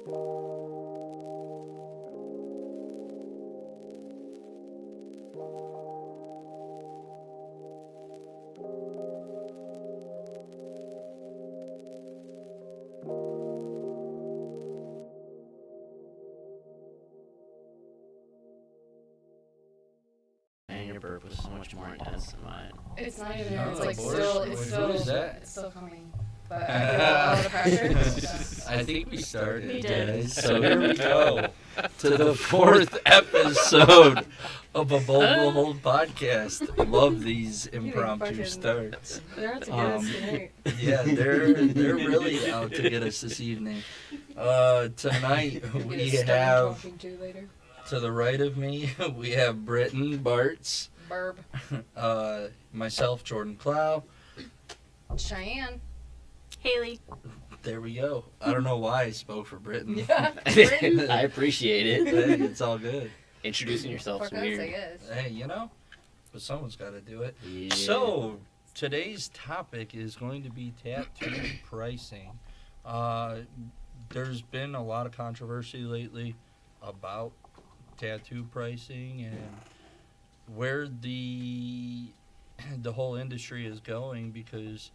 And your burp was so much more intense than mine. It's not even. No, It's like Boris, still. who is that? It's still coming. But I feel a lot of pressure. I think we started. We did. Guys. So here we go to the fourth episode of a Bold Hold podcast. Love these impromptu starts. They're out to get us tonight. Yeah, they're really out to get us this evening. Tonight we have to the right of me we have Britton Bartz, Burb. myself Jordan Clough. Cheyenne. Haley. There we go. I don't know why I spoke for Britton. Yeah. I appreciate it. Hey, it's all good. Introducing yourself's Fuck us, I weird. guess. Hey, you know, but someone's got to do it. Yeah. So today's topic is going to be tattoo pricing. There's been a lot of controversy lately about tattoo pricing and where the whole industry is going, because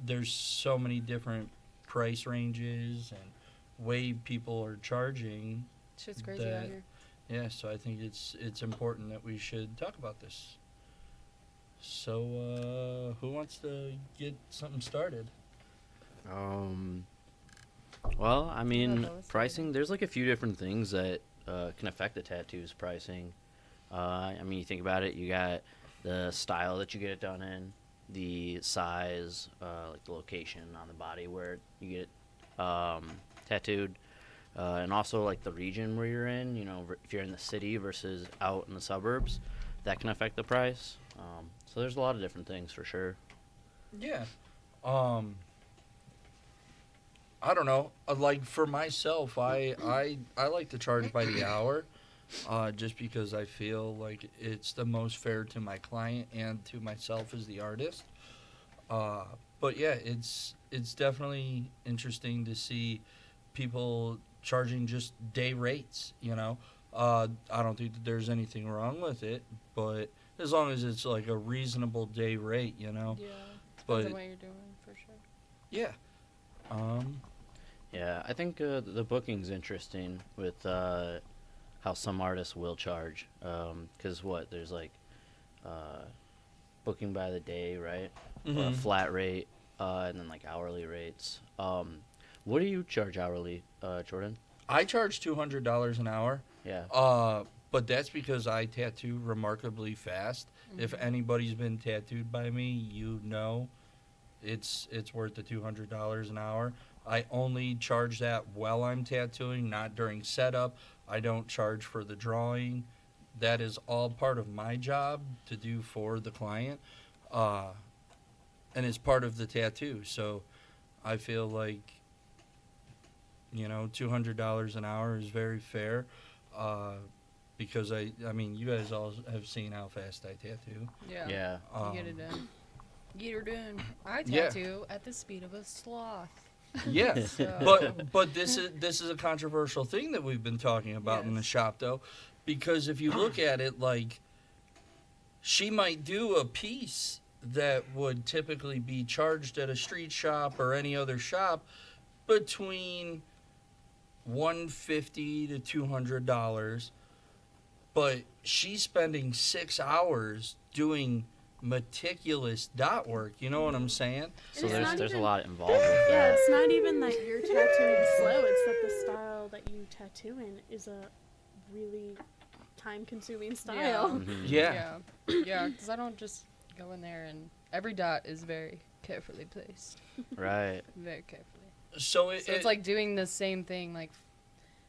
there's so many different price ranges and way people are charging. Shit's crazy that- out here. Yeah, so I think it's important that we should talk about this. So who wants to get something started? Well, I mean, Yeah, those pricing, there's like a few different things that can affect the tattoos pricing. I mean, you think about it, you got the style that you get it done in, the size, like the location on the body where you get it tattooed, and also like the region where you're in, you know, if you're in the city versus out in the suburbs, that can affect the price. So there's a lot of different things for sure. Yeah. I don't know. Like for myself, I like to charge by the hour, just because I feel like it's the most fair to my client and to myself as the artist. But yeah, it's definitely interesting to see people charging just day rates. You know, I don't think that there's anything wrong with it, but as long as it's like a reasonable day rate, you know. Yeah. But Depends on what you're doing, for sure. yeah. Yeah, I think the booking's interesting with how some artists will charge. Because there's like booking by the day, right? Or a flat rate, and then like hourly rates. What do you charge hourly, Jordan? I charge $200 an hour. Yeah. But that's because I tattoo remarkably fast. If anybody's been tattooed by me, you know it's worth the $200 an hour. I only charge that while I'm tattooing, not during setup. I don't charge for the drawing. That is all part of my job to do for the client. And it's part of the tattoo. So I feel like, you know, $200 an hour is very fair. Because I mean, you guys all have seen how fast I tattoo. Yeah. Yeah. You get it done. Get her done. I Yeah. tattoo at the speed of a sloth. Yeah, So- but this is a controversial thing that we've been talking about in the Yes. shop, though, because if you look at it, like, she might do a piece that would typically be charged at a street shop or any other shop between $150 to $200, but she's spending 6 hours doing meticulous dot work. You know what I'm saying? So it's not there's a even- lot involved with Yeah, that. it's not even that you're tattooing slow, it's that the style that you tattoo in is a really time-consuming style. Mhm. Yeah. Yeah, because I don't just go in there and every dot is very carefully placed. Right. Very carefully. So So it's like doing the same thing, like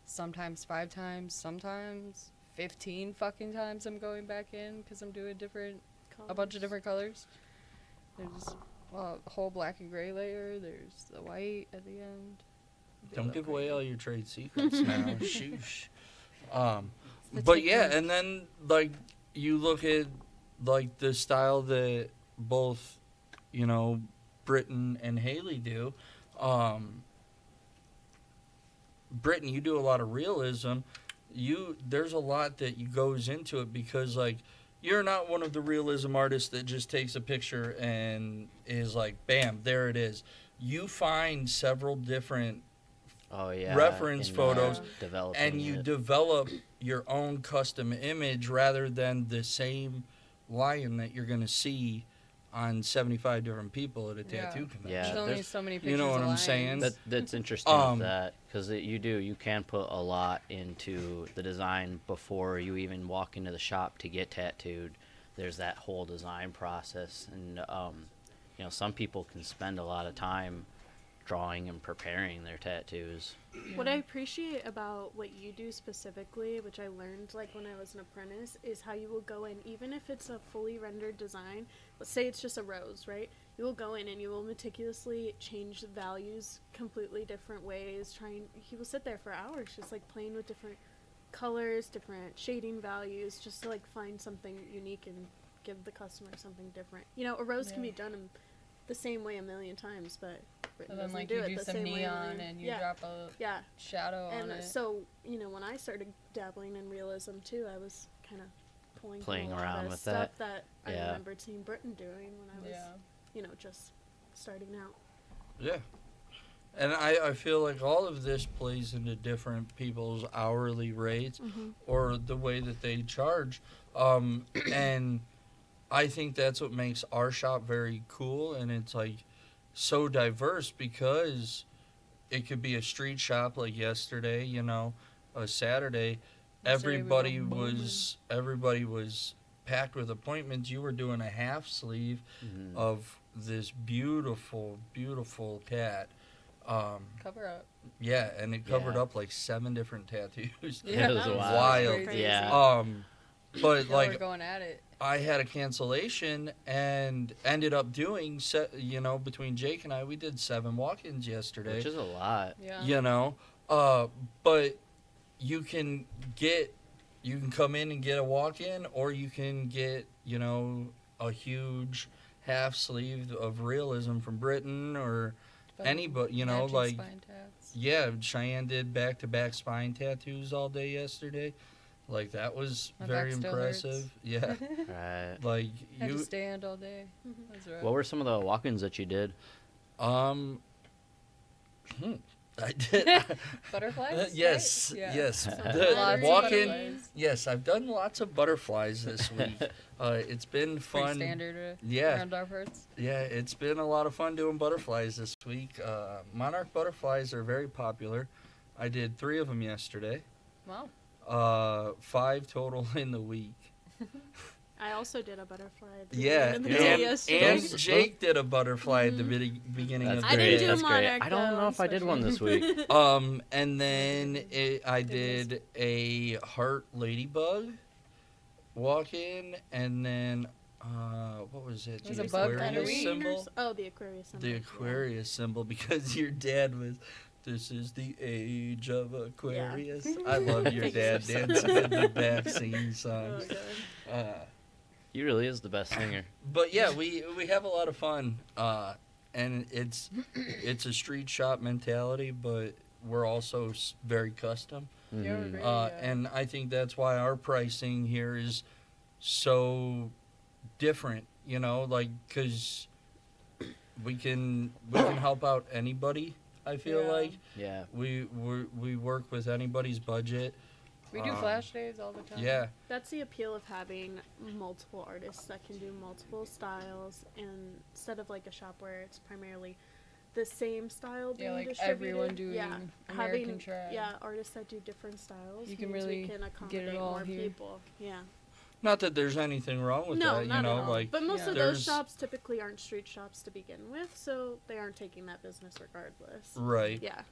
sometimes 5 times, sometimes 15 fucking times I'm going back in because I'm doing a bunch of different colors. There's a whole black and gray layer. There's the white at the end. Don't give away crazy. all your trade secrets now. Shoosh. the But yeah, technique. and then like you look at like the style that both, you know, Britton and Haley do. Britton, you do a lot of realism. There's a lot that goes into it because, like, you're not one of the realism artists that just takes a picture and is like, bam, there it is. You find several different reference photos, and you develop your own custom image rather than the same lion that you're going to see on 75 different people at a tattoo convention. Yeah, there's only so many pictures. You know what of I'm lions. saying? That's interesting with that, because you can put a lot into the design before you even walk into the shop to get tattooed. There's that whole design process, and some people can spend a lot of time drawing and preparing their tattoos. What I appreciate about what you do specifically, which I learned like when I was an apprentice, is how you will go in, even if it's a fully rendered design, let's say it's just a rose, right? You will go in and you will meticulously change the values completely different ways, he will sit there for hours just like playing with different colors, different shading values, just to like find something unique and give the customer something different. A rose can be done in the same way a million times, but Britton doesn't like do you it do the some same neon way. and you drop a shadow on it. And so, when I started dabbling in realism too, I was kind of playing around with stuff that. I remembered seeing Britton doing when I was, just starting out. Yeah. And I feel like all of this plays into different people's hourly rates or the way that they charge. And I think that's what makes our shop very cool, and it's like so diverse because it could be a street shop like yesterday, a Saturday. Everybody was packed with appointments. You were doing a half sleeve of this beautiful, beautiful cat. Cover up. Yeah, and it covered up like 7 different tattoos. Yeah, it was wild. Yeah. But like we're going at it. I had a cancellation and ended up doing, between Jake and I, we did 7 walk-ins yesterday. Which is a lot. Yeah. But you can come in and get a walk-in, or you can get, a huge half sleeve of realism from Britton or anybody, like, spine tats. yeah, Cheyenne did back-to-back spine tattoos all day yesterday. Like, that was My very back still impressive. hurts. Yeah. Right. Like, Had to stand all day. That's right. What were some of the walk-ins that you did? I did. Butterflies? Yes, right? Yeah. yes. Lots The of walk-in. butterflies. Yes, I've done lots of butterflies this week. It's been Pretty fun. standard Yeah. around our parts. Yeah, it's been a lot of fun doing butterflies this week. Monarch butterflies are very popular. I did 3 of them yesterday. Wow. 5 total in the week. I also did a butterfly at the Yeah, beginning of the day yesterday. and Jake did a butterfly at the beginning That's of I the didn't day. do That's great. Monarch, I don't know though, if I did one this week. And then I did a heart ladybug walk-in, and then what was it? It was The a bug kind of Aquarius week. symbol. Oh, the Aquarius symbol. The Aquarius symbol, because your dad was. This is the age of Aquarius. I love your dad dancing in the back singing songs. Oh, God. He really is the best singer. But yeah, we have a lot of fun, and it's a street shop mentality, but we're also very custom, Yeah, we're very, and I think that's why our pricing here is so different. Like, because we can help out anybody. I feel Yeah. like Yeah. we work with anybody's budget. We do flash days all the time. Yeah. That's the appeal of having multiple artists that can do multiple styles, and instead of like a shop where it's primarily the same style being Yeah, like distributed. everyone doing American having trad. artists that do different styles. You can means really we can get accommodate it all more here. people. Yeah. Not that there's anything wrong with No, that, not at all. like, but most Yeah. of there's- those shops typically aren't street shops to begin with, so they aren't taking that business regardless. right. Yeah.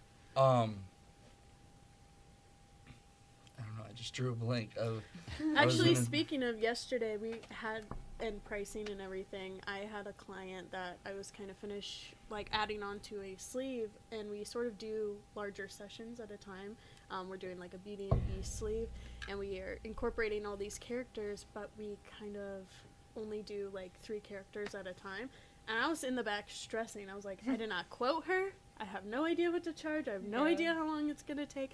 I don't know, I just drew a blank. I was Actually, gonna- speaking of yesterday, we had, and pricing and everything, I had a client that I was kind of adding onto a sleeve, and we sort of do larger sessions at a time. We're doing like a Beauty and the Beast sleeve, and we are incorporating all these characters, but we kind of only do like 3 characters at a time. And I was in the back stressing. I was like, I did not quote her. I have no idea what to charge. I have no idea how long it's going to take.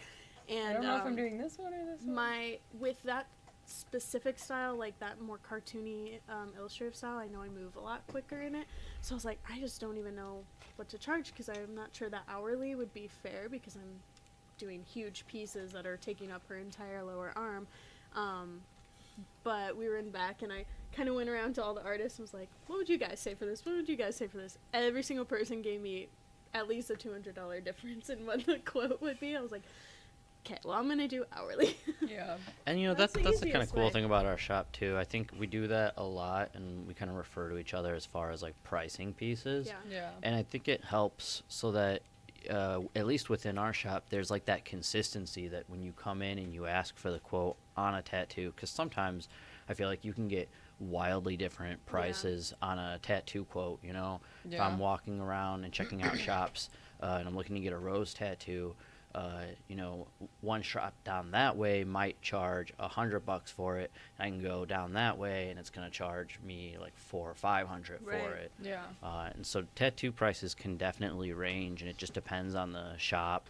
And I don't know if I'm doing this one or this one. With that specific style, like that more cartoony illustrative style, I know I move a lot quicker in it. So I was like, I just don't even know what to charge because I'm not sure that hourly would be fair because I'm doing huge pieces that are taking up her entire lower arm. But we were in back and I kind of went around to all the artists and was like, what would you guys say for this? What would you guys say for this? Every single person gave me at least a $200 difference in what the quote would be. I was like, okay, well, I'm going to do hourly. Yeah. And, you know, That's that's the the kind of easiest cool way. thing about our shop, too. I think we do that a lot, and we kind of refer to each other as far as, like, pricing pieces. Yeah. Yeah. And I think it helps so that, at least within our shop, there's, like, that consistency that when you come in and you ask for the quote on a tattoo, because sometimes I feel like you can get wildly different prices on a tattoo quote, you know? If Yeah. I'm walking around and checking out shops and I'm looking to get a rose tattoo, you know, one shop down that way might charge $100 for it. And I can go down that way and it's going to charge me like $400 or $500 Right. for it. Yeah. And so tattoo prices can definitely range, and it just depends on the shop,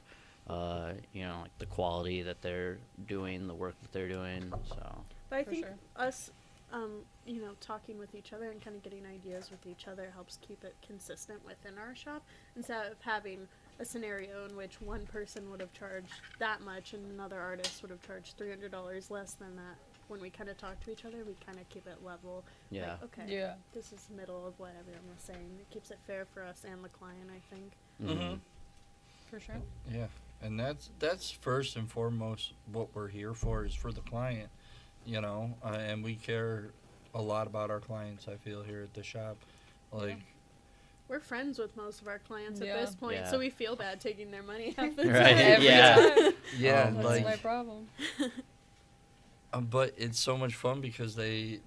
you know, like the quality that they're doing, the work that they're doing. So But I For think sure. us, you know, talking with each other and kind of getting ideas with each other helps keep it consistent within our shop instead of having a scenario in which one person would have charged that much and another artist would have charged $300 less than that. When we kind of talk to each other, we kind of keep it level. yeah. Like, okay, Yeah. this is middle of what everyone was saying. It keeps it fair for us and the client, I think. Mhm. For sure. Yeah, and that's first and foremost what we're here for is for the client, you know, and we care a lot about our clients. I feel here at the shop, like We're friends with most of our clients Yeah. at this point, Yeah. so we feel bad taking their money half the Right, time. Every yeah. time. yeah, Oh, That's like my problem. but it's so much fun because they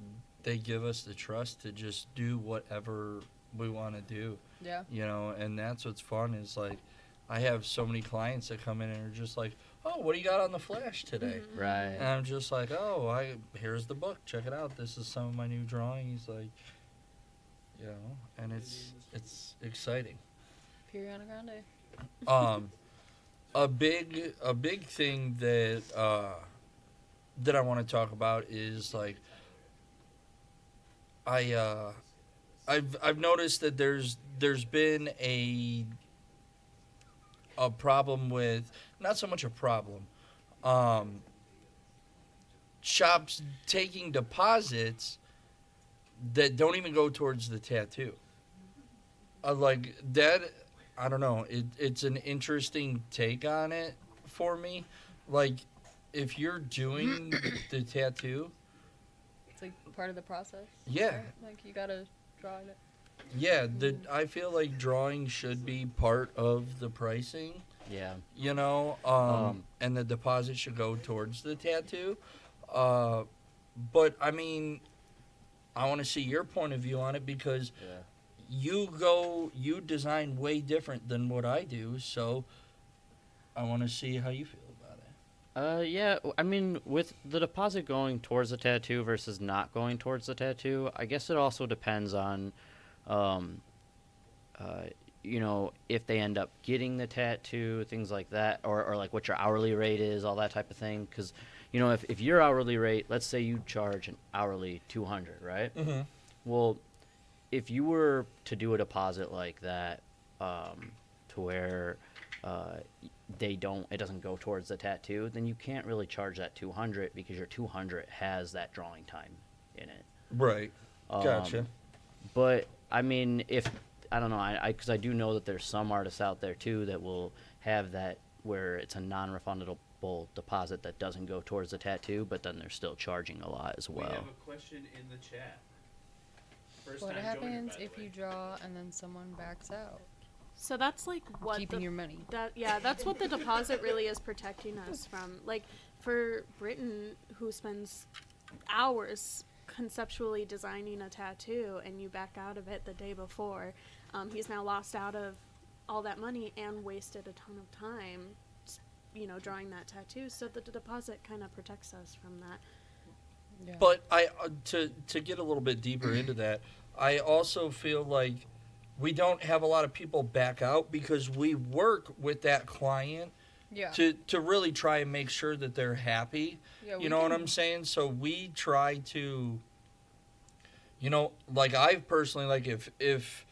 give us the trust to just do whatever we want to do, Yeah. you know, and that's what's fun is like I have so many clients that come in and are just like, oh, what do you got on the flash today? Mhm. Right. And I'm just like, oh, here's the book. Check it out. This is some of my new drawings, like, you know, and it's exciting. Ariana Grande. A big thing that that I want to talk about is like, I've noticed that there's been a problem with, not so much a problem, shops taking deposits that don't even go towards the tattoo. Like that, I don't know. It's an interesting take on it for me. Like, if you're doing the tattoo, It's like part of the process. yeah, Right? Like you gotta draw it. yeah. I feel like drawing should be part of the pricing. Yeah. You know, and the deposit should go towards the tattoo. But I mean, I want to see your point of view on it because Yeah. you design way different than what I do, so I want to see how you feel about it. Yeah, I mean, with the deposit going towards the tattoo versus not going towards the tattoo, I guess it also depends on, you know, if they end up getting the tattoo, things like that, or like what your hourly rate is, all that type of thing. Because, you know, if your hourly rate, let's say you charge an hourly $200, right? Mm-hmm. Well, if you were to do a deposit like that, to where it doesn't go towards the tattoo, then you can't really charge that 200 because your 200 has that drawing time in it. Right. Gotcha. But I mean, I don't know, because I do know that there's some artists out there too that will have that where it's a non-refundable deposit that doesn't go towards the tattoo, but then they're still charging a lot as well. We have a question in the chat. First What time happens joiner, by the if way. you draw and then someone backs out? So that's like what Keeping your money. that's what the deposit really is protecting us from. Like for Britton, who spends hours conceptually designing a tattoo and you back out of it the day before, he's now lost out of all that money and wasted a ton of time, you know, drawing that tattoo. So the deposit kind of protects us from that. Yeah. But I to get a little bit deeper into that, I also feel like we don't have a lot of people back out because we work with that client Yeah. to really try and make sure that they're happy. Yeah, You know what I'm saying? So we try to, like I personally, like if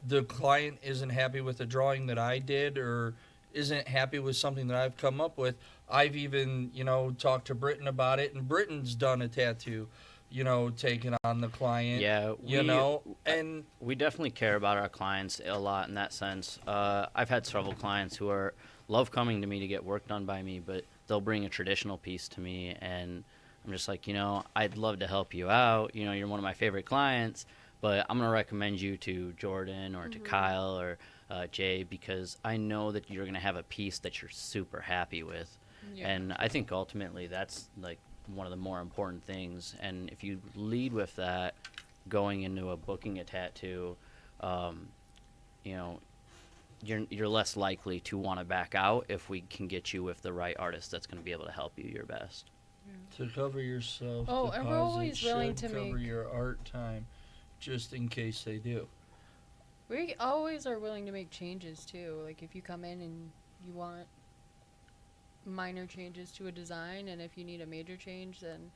the client isn't happy with the drawing that I did or isn't happy with something that I've come up with, I've even, talked to Britton about it, and Britton's done a tattoo, taking on the client. Yeah, and we definitely care about our clients a lot in that sense. I've had several clients who love coming to me to get work done by me, but they'll bring a traditional piece to me, and I'm just like, I'd love to help you out. You're one of my favorite clients, but I'm gonna recommend you to Jordan or to Kyle or Jay, because I know that you're gonna have a piece that you're super happy with. Yeah. And I think ultimately that's like one of the more important things. And if you lead with that, going into booking a tattoo, you're less likely to want to back out if we can get you with the right artist that's going to be able to help you your best. to cover yourself, Oh, and we're always willing to cover make- your art time, just in case they do. We always are willing to make changes too. Like if you come in and you want minor changes to a design, and if you need a major change, then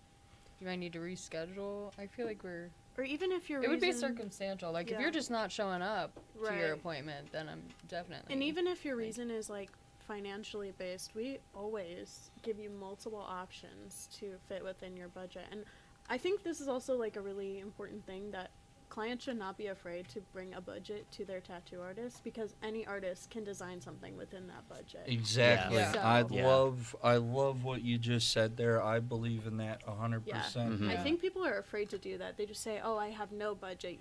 you might need to reschedule. I feel like Or even if you're it would be circumstantial. Like if Yeah. you're just not showing up to your Right. appointment, then I'm definitely. And even if your reason is like financially based, we always give you multiple options to fit within your budget. And I think this is also like a really important thing, that clients should not be afraid to bring a budget to their tattoo artist, because any artist can design something within that budget. Exactly. Yeah. I love what you just said there. I believe in that 100%. Mhm. I Yeah. think people are afraid to do that. They just say, "Oh, I have no budget,"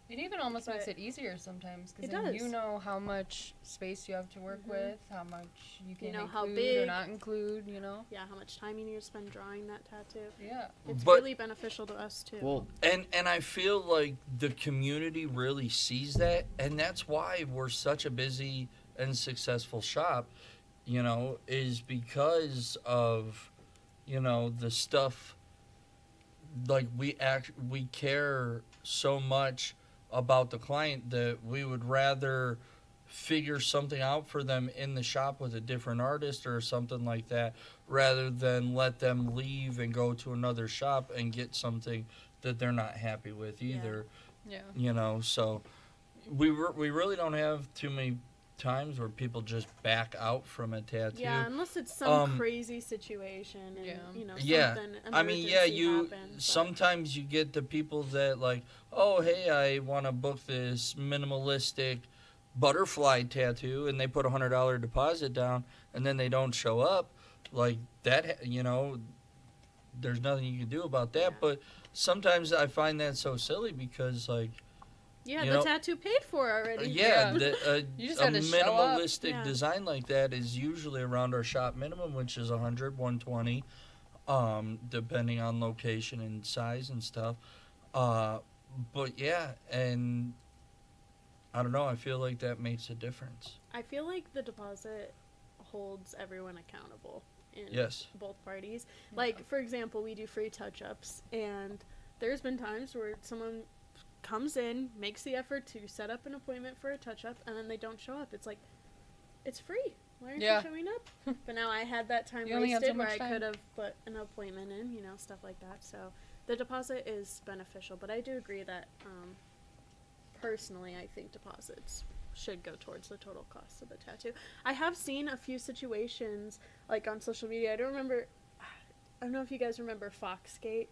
It even almost makes But it easier sometimes, it because then you does. know how much space you have to work Mhm. with, how much you can know, include how or big. not include. Yeah, how much time you need to spend drawing that tattoo. Yeah. It's But- really beneficial to us too. Well, And I feel like the community really sees that, and that's why we're such a busy and successful shop, is because of, the stuff. Like we care so much about the client that we would rather figure something out for them in the shop with a different artist or something like that, rather than let them leave and go to another shop and get something that they're not happy with either. Yeah. So we really don't have too many times where people just back out from a tattoo. Yeah, unless it's some Um, crazy situation and Yeah. Yeah, something I mean, yeah, emergency happens, but- sometimes you get the people that like, oh, hey, I want to book this minimalistic butterfly tattoo, and they put $100 deposit down, and then they don't show up, like that. There's nothing you can do about that. Yeah. But sometimes I find that so silly because, like, Yeah, you the know- tattoo paid for already. yeah, You just a had to show up. minimalistic Yeah. design like that is usually around our shop minimum, which is 120, depending on location and size and stuff. But yeah, and I don't know, I feel like that makes a difference. I feel like the deposit holds everyone accountable in Yes. both parties. Like, for example, we do free touch-ups, and there's been times where someone comes in, makes the effort to set up an appointment for a touch-up, and then they don't show up. It's like, it's free. Why aren't Yeah. you showing up? But now I had that time You only had so wasted where much I time. could have put an appointment in, stuff like that. So the deposit is beneficial, but I do agree that personally, I think deposits should go towards the total cost of the tattoo. I have seen a few situations, like on social media. I don't know if you guys remember Foxgate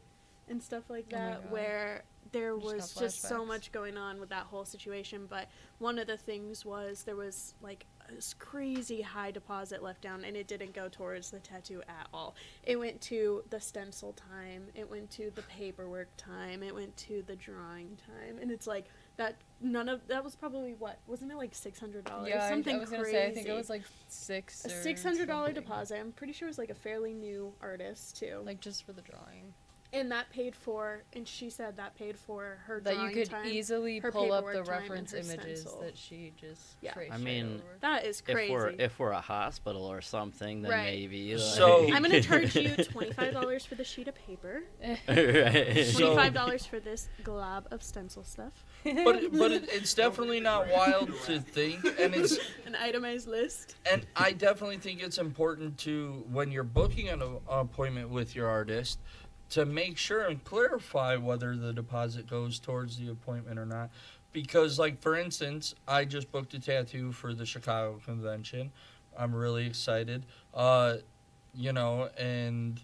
and stuff like Oh my that, God. where there Just was got just so flashbacks. much going on with that whole situation. But one of the things was there was like this crazy high deposit left down, and it didn't go towards the tattoo at all. It went to the stencil time, it went to the paperwork time, it went to the drawing time, and it's like that. None of that was probably wasn't it like $600? Yeah, Something I was gonna crazy. say I think it was like $600 a $600 deposit. I'm pretty sure it was like a fairly new artist too. like just for the drawing. And that paid for, and she said that paid for her That you drawing could time, easily her pull up the paperwork time, and reference her images stencil. that she just Yeah. traced I right mean, over. That is crazy. If we're a hospital or something, then Right. maybe. So- I'm gonna charge you $25 for the sheet of paper, Right. So- $25 for this glob of stencil stuff, but it's definitely not wild to think, and it's an itemized list. and I definitely think it's important to, when you're booking an appointment with your artist, to make sure and clarify whether the deposit goes towards the appointment or not. Because, like, for instance, I just booked a tattoo for the Chicago convention. I'm really excited. You know, and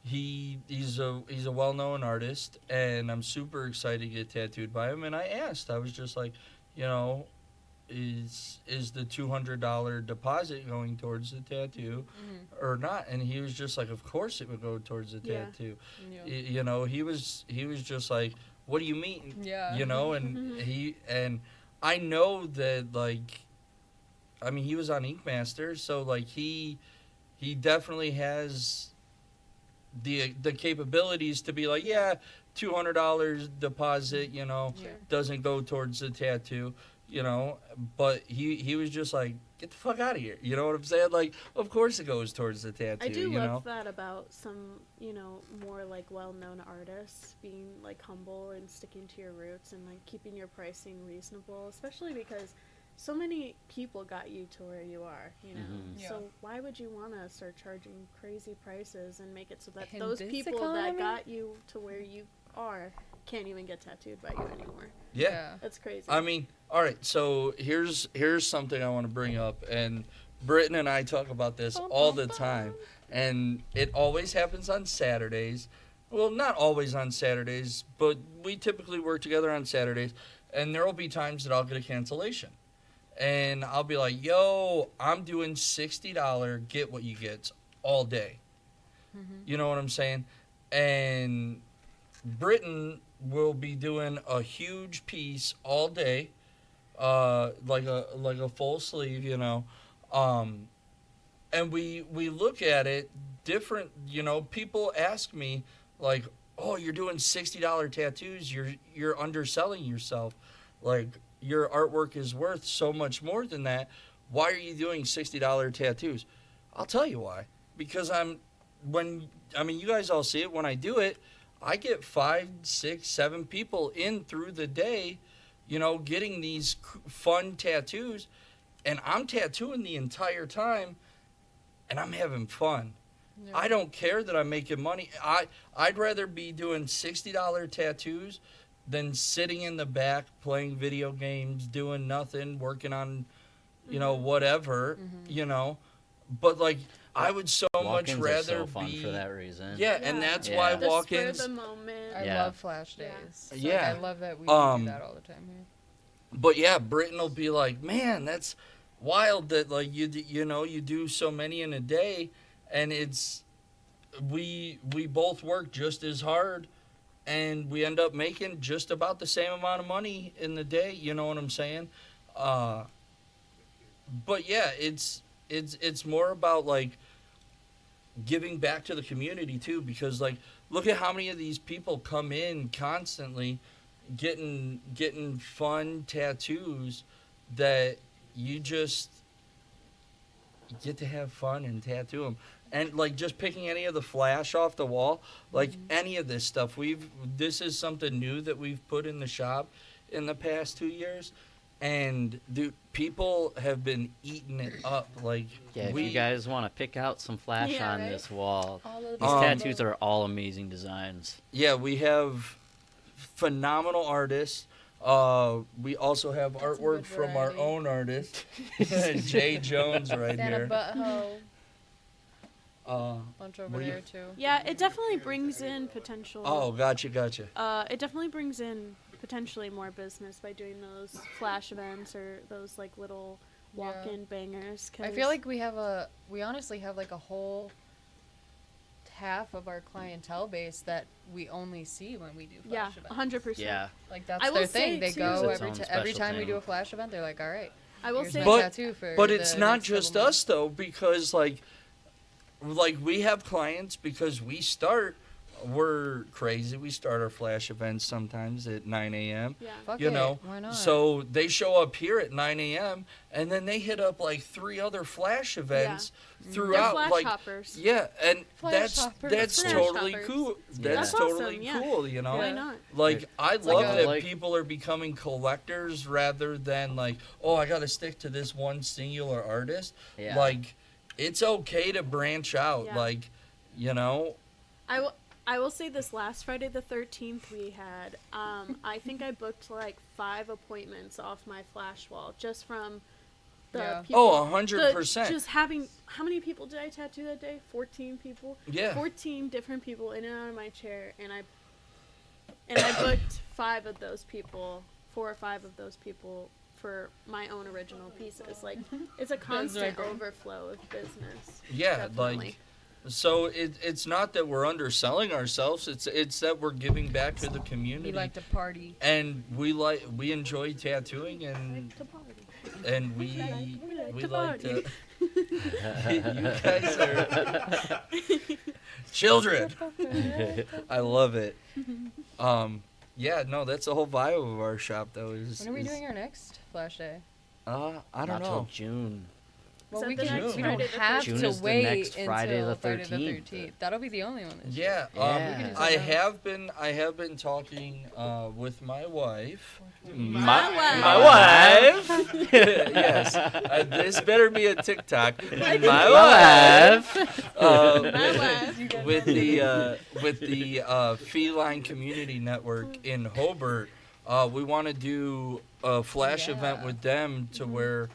he's a well-known artist, and I'm super excited to get tattooed by him. And I asked, I was just like, you know, is the $200 deposit going towards the tattoo or not? And he was just like, of course it would go towards the Yeah. tattoo. Yeah. You know, he was just like, what do you mean? Yeah. You know, and I know that, like, I mean, he was on Ink Master, so like he definitely has the capabilities to be like, yeah, $200 deposit, you know, Sure. doesn't go towards the tattoo, you know, but he was just like, get the fuck out of here. You know what I'm saying? Like, of course it goes towards the tattoo, I do you love know? that about some, you know, more like well-known artists being like humble and sticking to your roots and like keeping your pricing reasonable, especially because so many people got you to where you are, you know. Mhm. Yeah. So why would you want to start charging crazy prices and make it so that In those this people economy? that got you to where you are can't even get tattooed by you anymore? Yeah. That's crazy. I mean, all right, so here's something I want to bring up, and Britton and I talk about this all the time, and it always happens on Saturdays. Well, not always on Saturdays, but we typically work together on Saturdays, and there will be times that I'll get a cancellation. And I'll be like, yo, I'm doing $60 get what you get all day. You know what I'm saying? And Britton will be doing a huge piece all day, like a full sleeve, you know. And we look at it different, you know. People ask me like, "Oh, you're doing $60 tattoos. You're underselling yourself. Like, your artwork is worth so much more than that. Why are you doing $60 tattoos?" I'll tell you why. Because you guys all see it when I do it. I get 5, 6, 7 people in through the day, you know, getting these fun tattoos, and I'm tattooing the entire time, and I'm having fun. Yeah. I don't care that I'm making money. I'd rather be doing $60 tattoos than sitting in the back playing video games, doing nothing, working on, you know, whatever, you know. But like, I would so much Walk-ins rather are so fun be for that reason. Yeah, and Yeah. that's Yeah. why the walk-ins. spur of the moment. I Yeah. love flash Yeah. days. So, Yeah. I love that we do that all the time here. But yeah, Britton will be like, man, that's wild that like you do so many in a day, and it's we both work just as hard, and we end up making just about the same amount of money in the day. You know what I'm saying? But yeah, it's more about like giving back to the community too, because like look at how many of these people come in constantly getting fun tattoos that you just get to have fun and tattoo them. And like just picking any of the flash off the wall, like any of this stuff, this is something new that we've put in the shop in the past 2 years, and dude, people have been eating it up. Like, Yeah, if you guys want to pick out some flash Yeah, on right? this wall, All of these Um, tattoos are all amazing designs. yeah, we have phenomenal artists. We also have That's a artwork good from our variety. own artist, Jay Jones, right Santa here. Butthole. Uh, Bunch over What do you- there too. Yeah, it definitely brings in potential. oh, gotcha. It definitely brings in potentially more business by doing those flash events or those like little walk-in bangers. I feel like we honestly have like a whole half of our clientele base that we only see when we do yeah, flash events. 100%. Yeah, Like that's I will their thing. say, They too- go It's every its own every special time we thing. do a flash event. They're like, all right. I will here's say, my But- tattoo for But the it's not next couple just months. us though, because like we have clients because we start we're crazy. We start our flash events sometimes at 9 a.m. Yeah. Fuck You it, know, why not? So they show up here at 9 a.m. and then they hit up like 3 other flash events They're throughout. flash Like, hoppers. yeah, and Flash hoppers. that's Flash totally hoppers. cool. Yeah. That's That's totally awesome, yeah. cool. You know, Why not? like I like love a- that like- people are becoming collectors rather than like, oh, I got to stick to this one singular artist. Yeah. Like, it's okay to branch out. Yeah. Like, you know, I will say this last Friday the 13th we had, I think I booked like 5 appointments off my flash wall just from the Yeah. people. oh, 100%. Just having, how many people did I tattoo that day? 14 people? Yeah. 14 different people in and out of my chair, and I booked 5 of those people, 4 or 5 of those people for my own original pieces. Like, it's a constant right. overflow of business. Yeah, Definitely. like, so it's not that we're underselling ourselves. It's that we're giving back to the community. We like to party. And we enjoy tattooing and we to like to. party. You guys are children. I love it. Yeah, no, that's the whole vibe of our shop though. When are we doing our next flash day? I don't Not till know. June. Well, that we the can. next We Friday don't the have 13th? June to is the wait next Friday until the Friday the 13th. 13th. That'll be the only one. This year. Yeah, Yeah. We can do I something else. have been talking with my wife. My wife. Yes, this better be a TikTok. My wife. My wife. With the Feline Community Network in Hobart, we want to do a flash event with them to where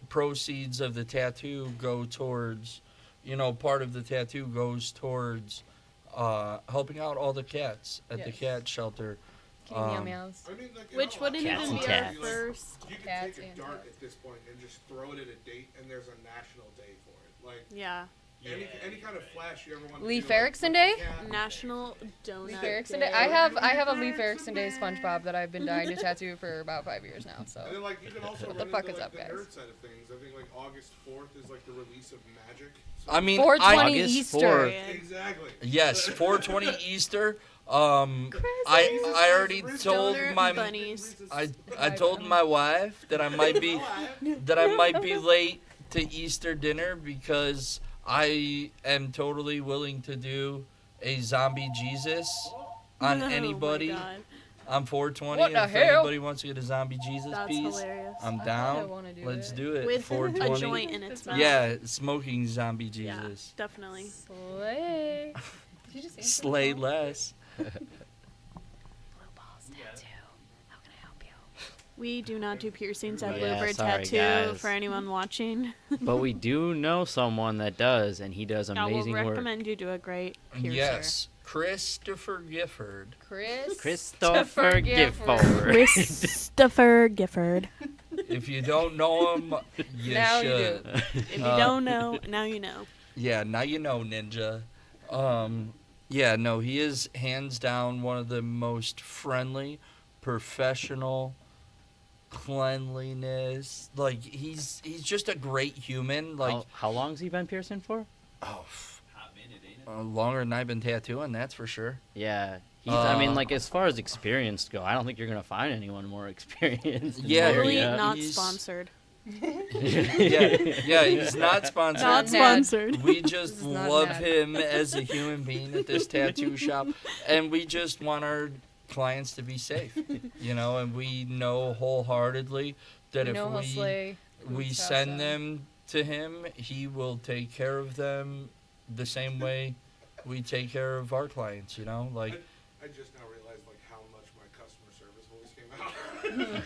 proceeds of the tattoo go towards, part of the tattoo goes towards helping out all the cats at the Yes. cat shelter. Meow meows. I mean, like, Which wouldn't Cats even and be tats. our first. You can Cats take a and dart cats. at this point and just throw it at a date, and there's a national day for it. Like Yeah. any kind of flash you ever want. Leif to do, Erikson like, Day? cat- National Donut Leif Erikson Day. Day. I have a Leif Erikson Day SpongeBob that I've been dying to tattoo for about 5 years now. And then So like you can also What run the fuck into, is like, up, the guys? nerd side of things. I think like August 4th is like the release of Magic. So I mean, 420 August Easter. 4th. exactly. yes, 420 Easter. I already told Stoner my bunnies. I told my wife that I might be late to Easter dinner because I am totally willing to do a zombie Jesus on Oh my anybody God. on 420. What the if hell? anybody wants to get a zombie Jesus That's piece, hilarious. I'm I down. wanna do Let's it. do it. With 420. a joint in its mouth. Yeah, smoking zombie Yeah, Jesus. definitely. Slay. Did you just answer the Slay phone? less. Blue balls tattoo. How can I help you? We do not do piercings at Yeah, Bluebird sorry, Tattoo guys. for anyone watching. But we do know someone that does, and he does I will amazing work. recommend you do a great piercer. Yes, Christopher Gifford. Christopher Gifford. Christopher Gifford. If you don't know him, you Now you should. do. If you don't know, now you know. Yeah, now you know, Ninja. Yeah, no, he is hands down one of the most friendly, professional, cleanliness. Like he's just a great human. Like How long's he been piercing for? oh, Hot minute, ain't it? longer than I've been tattooing, that's for sure. Yeah. I mean, Uh, like, as far as experience go, I don't think you're going to find anyone more experienced. in the Yeah, Totally area. not He's- sponsored. Yeah, he's not sponsored. Not Nad. sponsored. We just This is not love Nad. him as a human being at this tattoo shop, and we just want our clients to be safe, and we know wholeheartedly that You know he'll if slay. we Boots send outside. them to him, he will take care of them the same way we take care of our clients, like I just now realized like how much my customer service voice came out.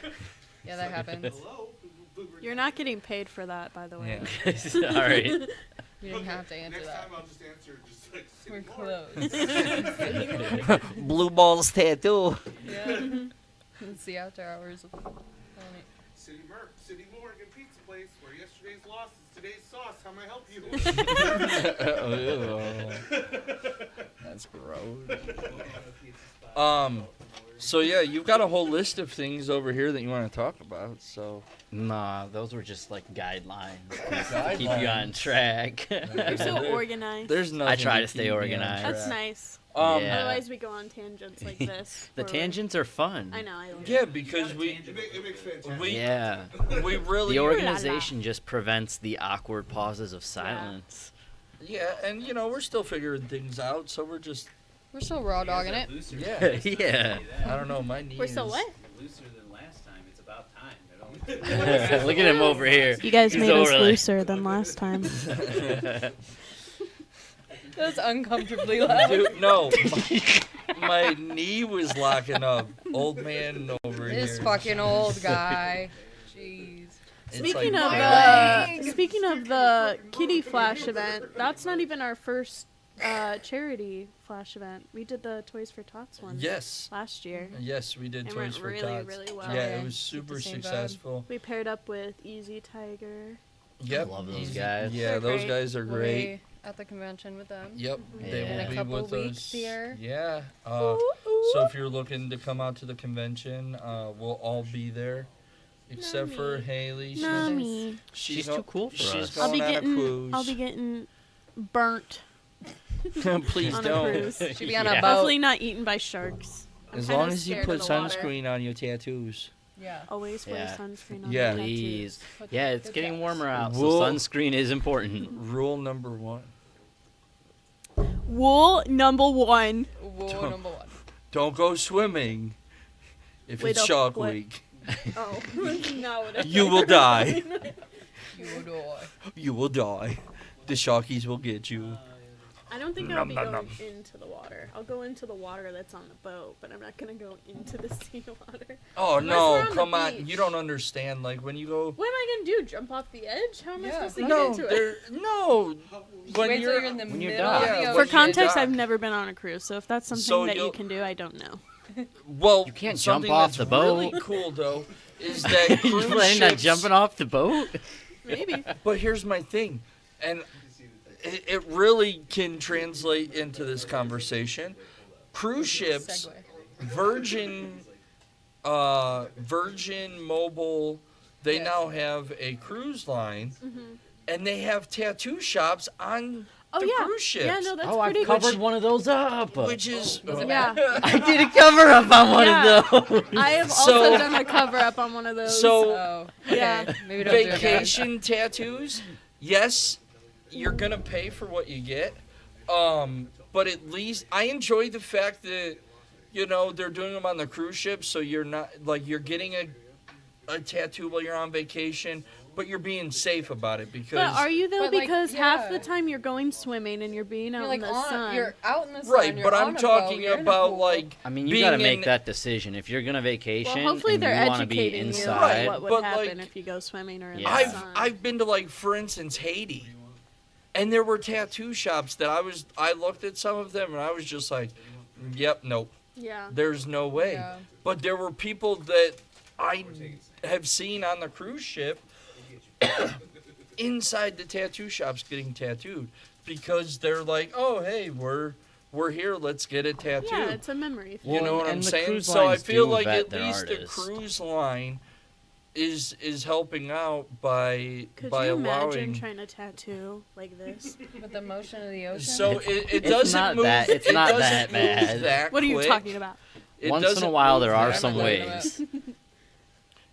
Yeah, that happens. Hello. You're not getting paid for that, by the way. yeah. All right. You didn't have to answer Next that. time I'll just answer just like We're City Morgue. closed. Blue balls tattoo. Yeah. It's the after hours of City Morgue and Pizza Place, where yesterday's loss is today's sauce. How may I help you? That's gross. So yeah, you've got a whole list of things over here that you want to talk about. So Nah, those were just like guidelines to keep you on track. You're so organized. there's nothing. I try to keep stay me on organized. That's track. nice. Yeah. Otherwise, we go on tangents like this. The where tangents are fun. I know. I love Yeah, it. because we It makes fantastic. we Yeah. we really The organization just prevents the awkward pauses of silence. yeah, and you know we're still figuring things out, so we're just We're still raw dogging it. yeah. Yeah. I don't know, my knees. We're so what? Looser than last time. It's about time. It only Look at him over here. You guys He's made us over there. looser than last time. That was uncomfortably loud. Dude, no, my knee was locking up. Old man over here. This fucking old guy. Jeez. It's Speaking like, of my speaking of the Kitty Flash event, that's not even our first charity Flash event. We did the Toys for Tots one yes, last year. yes, we did It Toys went for really, Tots. really well. Yeah, Okay. it was super the same vibe. successful. We paired up with Easy Tiger. Yep. Love those Easy- guys. Yeah, They're those great. guys are We'll great. be at the convention with them. Yep, Yeah. they In will a be couple with weeks us. here. Yeah. So if you're looking to come out to the convention, we'll all be there, except for me. Haley. Mommy. She's go- too cool for she's us. going I'll be on a getting cruise. I'll be getting burnt Please on a don't. cruise. Should be on a Yeah. boat. Hopefully not eaten by sharks. I'm As kinda long as you scared put of the water. sunscreen on your tattoos. Yeah. Always wear Yeah. sunscreen on Yeah. your tattoos. Please. Yeah, it's Good getting times. warmer out, so Wool- sunscreen is important. Rule number 1: Wool number one. Whoa, number one. don't go swimming if Wait, it's oh, shark what? week. Oh, no. You will die. You do. You will die. The sharkies will get you. I don't think I'll Nom, be nom, going nom. into the water. I'll go into the water that's on the boat, but I'm not gonna go into the seawater. Oh Unless no, we're on the come on. beach. You don't understand. Like when you go. What am I gonna do? Jump off the edge? How am I Yeah. supposed to No, get into it? there. No. When Wait till you're you're in the when you're middle docked. of Yeah, the when ocean. For you're context, docked. I've never been on a cruise, so if that's something So that you you'll- can do, I don't know. Well, You can't jump something off that's the boat. Really cool though is that You cruise planning on ships. jumping off the boat? Maybe. But here's my thing, and it really can translate into this conversation. Cruise ships, Segue. Virgin Mobile, they Yes. now have a cruise line, Mhm. and they have tattoo shops on Oh the yeah. cruise ships. Yeah, no, that's Oh, pretty I've covered one of those up. Which is Yeah. I did a cover up on one Yeah. of those. I have So- also done a cover up on one of those. So- Oh, okay. Yeah. Maybe don't do it, guys. vacation tattoos. Yes, you're gonna pay for what you get. But at least I enjoy the fact that they're doing them on the cruise ship, so you're not like you're getting a tattoo while you're on vacation, but you're being safe about it because But are you though? But, like, Because half the yeah. time you're going swimming and you're being out You're like in the on, sun. you're out in the sun. right. You're But on I'm a talking boat, you're in a about pool. like I mean, you being got to make in- that decision. If you're gonna vacation Well, hopefully and they're you want to be educating you inside, on what would but, happen like, if you go swimming or in Yeah. the sun. I've been to like for instance Haiti, and there were tattoo shops that I looked at some of them and I was just like, yep, nope, yeah. there's no way. Yeah. But there were people that I have seen on the cruise ship inside the tattoo shops getting tattooed because they're like, oh hey, we're here, let's get a tattoo. Yeah, it's a memory. You Well, know what and I'm the saying? cruise So I lines feel do like vet at their least the artists. cruise line is helping out by Could by you imagine allowing. trying to tattoo like this? With the motion of the ocean. So it It's doesn't not move. that- it's it not doesn't that move bad. that What are you quick. talking about? It once in a doesn't while move there are that some quick. ways.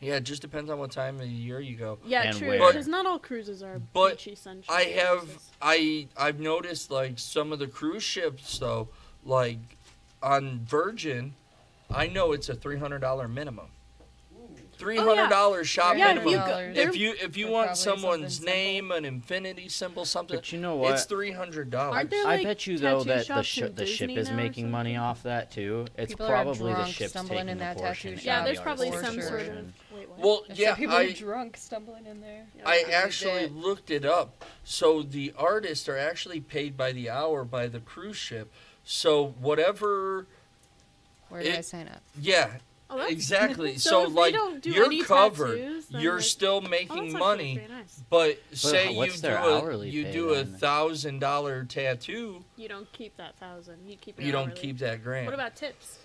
Yeah, it just depends on what time of the year you go. Yeah, And true. where. Because not all cruises are But beachy sunshine. I have cruises. I've noticed like some of the cruise ships though, like on Virgin, I know it's a $300 minimum. $300 shop Yeah, if minimum. you go, $300. they're- If you For want probably someone's something name, an infinity symbol, something, But you know what? it's $300. Aren't there, I like, bet you though tattoo that shops in the ship Disney is now or making money something? off that too. It's People are probably the drunk ship's stumbling taking in the that portion. tattoo and yeah, shop. there's the probably artist some takes the sort of. portion. Wait, what? Well, There's yeah, some people who are drunk stumbling in there. I Yeah. actually looked it up. So the artists are actually paid by the hour by the cruise ship. So whatever, Where do I it- sign up? yeah, Oh, that's- exactly. So So if they like don't do you're any covered, tattoos, then you're like- still Oh, that's making actually money. very nice. But say you what's do their hourly you pay do then? $1,000 tattoo, You don't keep that 1,000. You keep. Your you don't hourly. keep that grand. What about tips?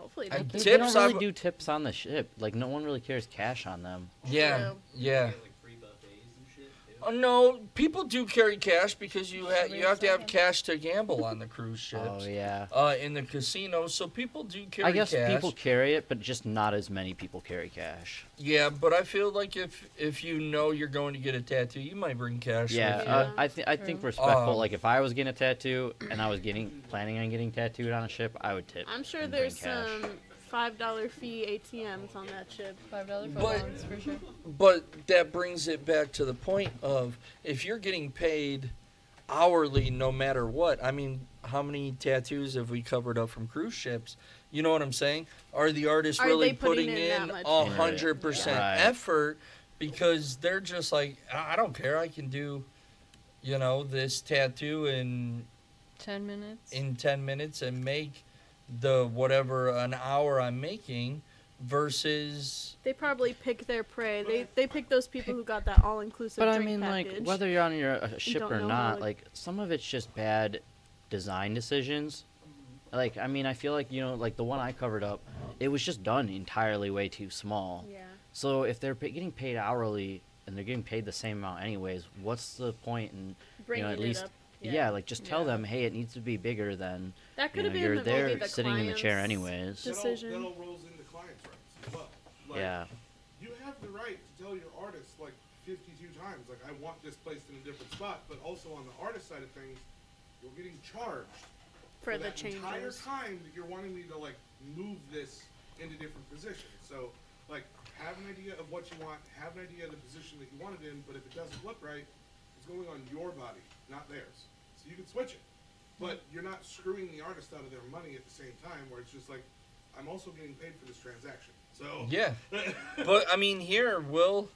hopefully And they keep They don't tips, really I'm- do tips on the ship. Like, no one really carries cash on them. Yeah, True. yeah. Get, like, free buffets and shit, too. No, people do carry cash because you have to have cash to gamble on the cruise ships. Oh, yeah. In the casinos, so people do carry I guess cash. people carry it, but just not as many people carry cash. Yeah, but I feel like if you know you're going to get a tattoo, you might bring cash. Yeah, with you. Yeah. I think respectful. Um, Like, if I was getting a tattoo and I was planning on getting tattooed on a ship, I would tip. I'm sure and bring there's cash. some $5 fee ATMs on that ship. $5 But- foot-longs for sure. But that brings it back to the point of if you're getting paid hourly no matter what. I mean, how many tattoos have we covered up from cruise ships? You know what I'm saying? Are the artists Are really they putting putting in in that much 100% Right. effort because they're just like, I don't care. I can do, this tattoo in 10 minutes. 10 minutes and make the whatever an hour I'm making versus They probably pick their prey. They pick those people who got that all-inclusive But I drink mean, package. like, whether you're on your ship don't or know not, how- like, some of it's just bad design decisions. Like, I mean, I feel like, like the one I covered up, it was just done entirely way too small. Yeah. So if they're getting paid hourly and they're getting paid the same amount anyways, what's the point in, Bringing at it least, up. yeah, like, just tell Yeah. them, hey, it needs to be bigger than, That could have been you're the, there maybe the sitting in the chair client's anyways. decision. That all rolls into clients' rights as well. Like, Yeah. You have the right to tell your artist like 52 times, like, I want this placed in a different spot, but also on the artist side of things, you're getting charged for the that entire changes. time that you're wanting me to like move this into different positions. So like have an idea of what you want, have an idea of the position that you want it in, but if it doesn't look right, it's going on your body, not theirs. So you can switch it. But you're not screwing the artist out of their money at the same time where it's just like, I'm also getting paid for this transaction. So yeah. But I mean, here we'll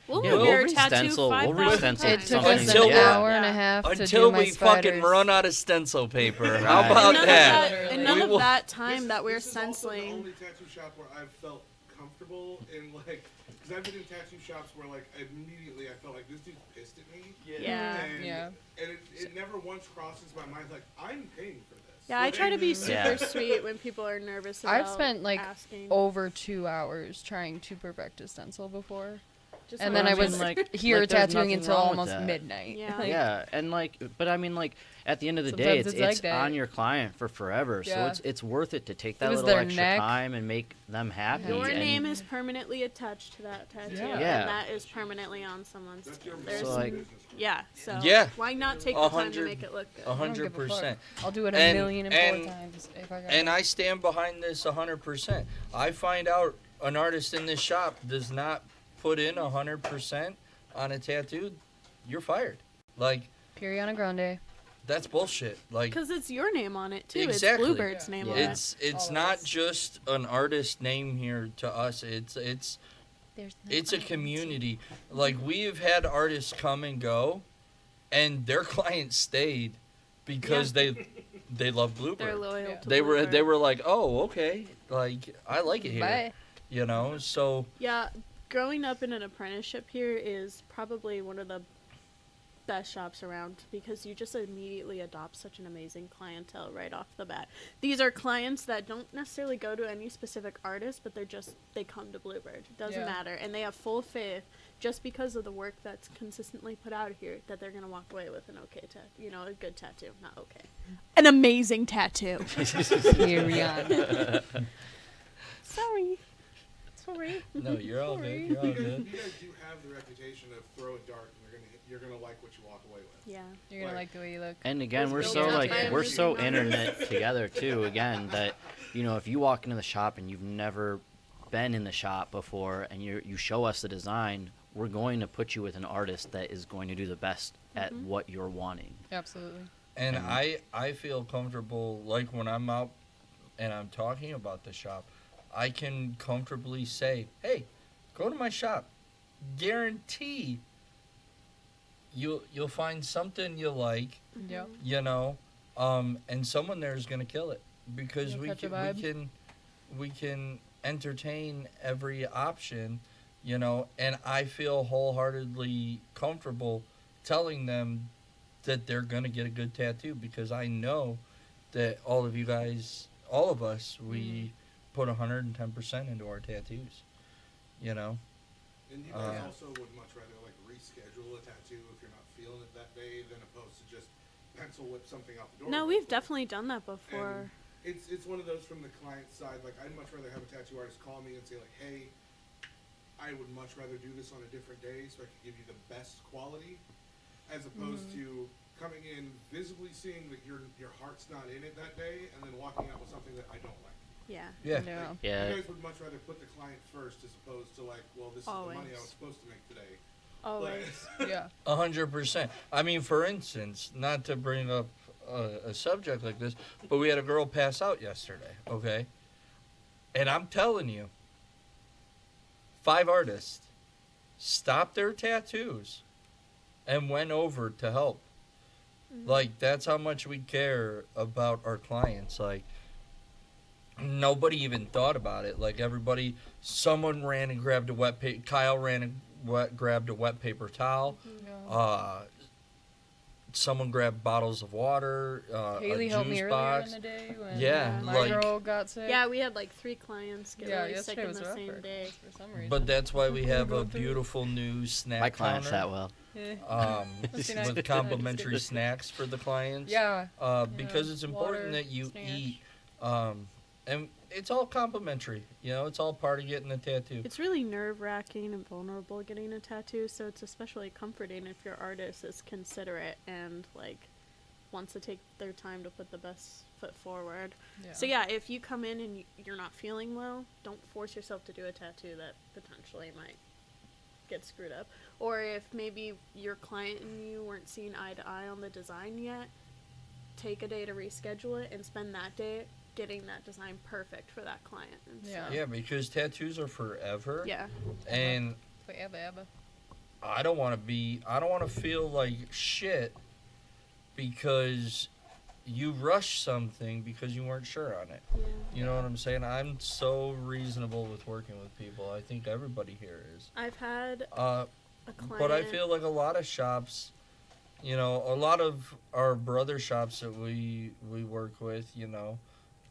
We'll Yeah, move we'll your tattoo re-stencil- we'll 5,000 re-stencil It times. took something, us Until an we- hour and a Yeah. half to until do my we fucking spiders. run out of stencil paper. Right. How And about none of that? that, and We none of will- that time that we're this is also the stenciling. only tattoo shop where I've felt comfortable in like, because I've been in tattoo shops where like immediately I felt like this dude pissed at me. Yeah. And, Yeah. and it never once crosses my mind like I'm paying for this. Yeah, I try to be super Yeah. sweet when people are nervous about I've spent like asking. over 2 hours trying to perfect a stencil before. Just And like- then I I mean, was like- here like, there's tattooing nothing until wrong with almost that. midnight. Yeah. Like, Yeah, and like, but I mean, like, at the end of the day, Sometimes it's it's like it's that. on your client for forever. So Yeah. it's worth it to take It that was little their extra neck. time and make them happy. Your and, name is permanently attached to that tattoo, Yeah. Yeah. and that is permanently on someone's. That's your There's So, like- yeah, so Yeah. why not take the time to 100 make it look good? I don't give a fuck. 100%. I'll do it a And- million and and- four times if I got And I stand behind this 100%. I find out an artist in this shop does not put in 100% on a tattoo, you're fired. Like, Piriana Grande. that's bullshit. Like, Because it's your name on it too. Exactly. It's Bluebird's name on it. it's All not of us. just an artist name here to us. It's There's no it's a identity. community. Like, we've had artists come and go, and their clients stayed because they love They're Bluebird. loyal Yeah. to They Bluebird. were like, oh, okay, like, I like it here. Bye. So Yeah, growing up in an apprenticeship here is probably one of the best shops around because you just immediately adopt such an amazing clientele right off the bat. These are clients that don't necessarily go to any specific artist, but they come to Bluebird. It doesn't Yeah. matter, and they have full faith just because of the work that's consistently put out here that they're gonna walk away with an okay a good tattoo, not okay, an amazing tattoo. Piriana. Sorry. no, you're all good. You're all You guys, good. you guys do have the reputation of throw a dart and you're gonna like what you walk away with. Yeah. You're gonna like the way you look. And again, Was we're built so up like by a we're so meeting. internet together too. Again, that if you walk into the shop and you've never been in the shop before, and you show us the design, we're going to put you with an artist that is going to do the best at what you're wanting. Absolutely. And I feel comfortable, like when I'm out and I'm talking about the shop, I can comfortably say, hey, go to my shop. Guarantee you'll find something you like, Yep. and someone there is gonna kill it because You'll we catch a can we can entertain every option, and I feel wholeheartedly comfortable telling them that they're gonna get a good tattoo because I know that all of us, put 110% into our tattoos, you know. And you guys also would much rather like reschedule a tattoo if you're not feeling it that day than opposed to just pencil whip something out the door. No, we've definitely done that before. And it's one of those from the client side. Like, I'd much rather have a tattoo artist call me and say like, hey, I would much rather do this on a different day so I can give you the best quality, as opposed to coming in visibly seeing that your heart's not in it that day and then walking out with something that I don't like. Yeah. Yeah. Yeah. Yeah. You guys would much rather put the client first as opposed to like, well, this is the money I was Always. supposed to make today. Always. Yeah. 100%. I mean, for instance, not to bring up a subject like this, but we had a girl pass out yesterday, okay? And I'm telling you, 5 artists stopped their tattoos and went over to help. Like, that's how much we care about our clients. Like, nobody even thought about it. Like, everybody, someone ran and grabbed a wet paper. Kyle ran and grabbed a wet paper towel. Yeah. Someone grabbed bottles of water, Haley a helped me juice earlier box. in the day when Yeah, my like- girl got sick. Yeah, we had like 3 clients get Yeah, really sick yesterday in was the rough same for- day. for some reason. But that's why we have a Go through. beautiful new snack My clients counter, that well. Yeah. Must be nice. with complimentary snacks for the clients. Yeah. Because it's important Water, that you snacks. eat, and it's all complimentary. You know, it's all part of getting a tattoo. It's really nerve-wracking and vulnerable getting a tattoo, so it's especially comforting if your artist is considerate and like wants to take their time to put the best foot forward. Yeah. So yeah, if you come in and you're not feeling well, don't force yourself to do a tattoo that potentially might get screwed up. Or if maybe your client and you weren't seeing eye to eye on the design yet, take a day to reschedule it and spend that day getting that design perfect for that client. And so- Yeah. Yeah, because tattoos are forever. Yeah. And Forever. I don't want to feel like shit because you rushed something because you weren't sure on it. Yeah. You know what I'm saying? I'm so reasonable with working with people. I think everybody here is. I've had Uh, a client. but I feel like a lot of shops, you know, a lot of our brother shops that we work with, you know,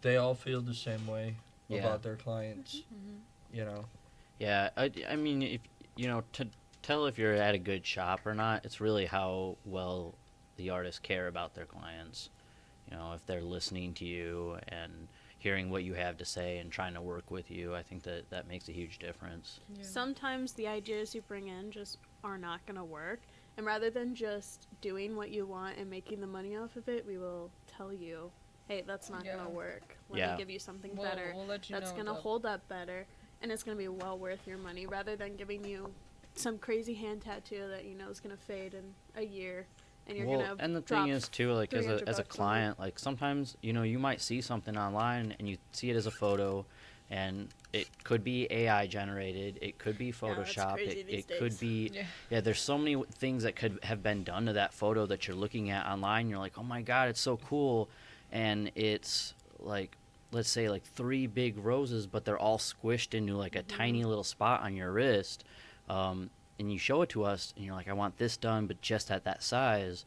they all feel the same way Yeah. about their clients, Mm-hmm. you know. Yeah, I mean, if you know, to tell if you're at a good shop or not, it's really how well the artists care about their clients. You know, if they're listening to you and hearing what you have to say and trying to work with you, I think that makes a huge difference. Yeah. Sometimes the ideas you bring in just are not going to work. And rather than just doing what you want and making the money off of it, we will tell you, hey, that's not Yeah. going to work. Let Yeah. me give you something We'll- better. we'll let you that's know going to what's up. hold up better. And it's going to be well worth your money rather than giving you some crazy hand tattoo that you know is going to fade in a year. And you're Well, going to and the thing is too, like as a $300 on it. client, like sometimes you know you might see something online and you see it as a photo, and it could be AI generated, it could be Yeah, that's Photoshop, crazy these it could days. be Yeah. There's so many things that could have been done to that photo that you're looking at online. You're like, oh my god, it's so cool, and it's like, let's say like 3 big roses, but they're all squished into like a tiny little spot on your wrist. And you show it to us, and you're like, I want this done, but just at that size.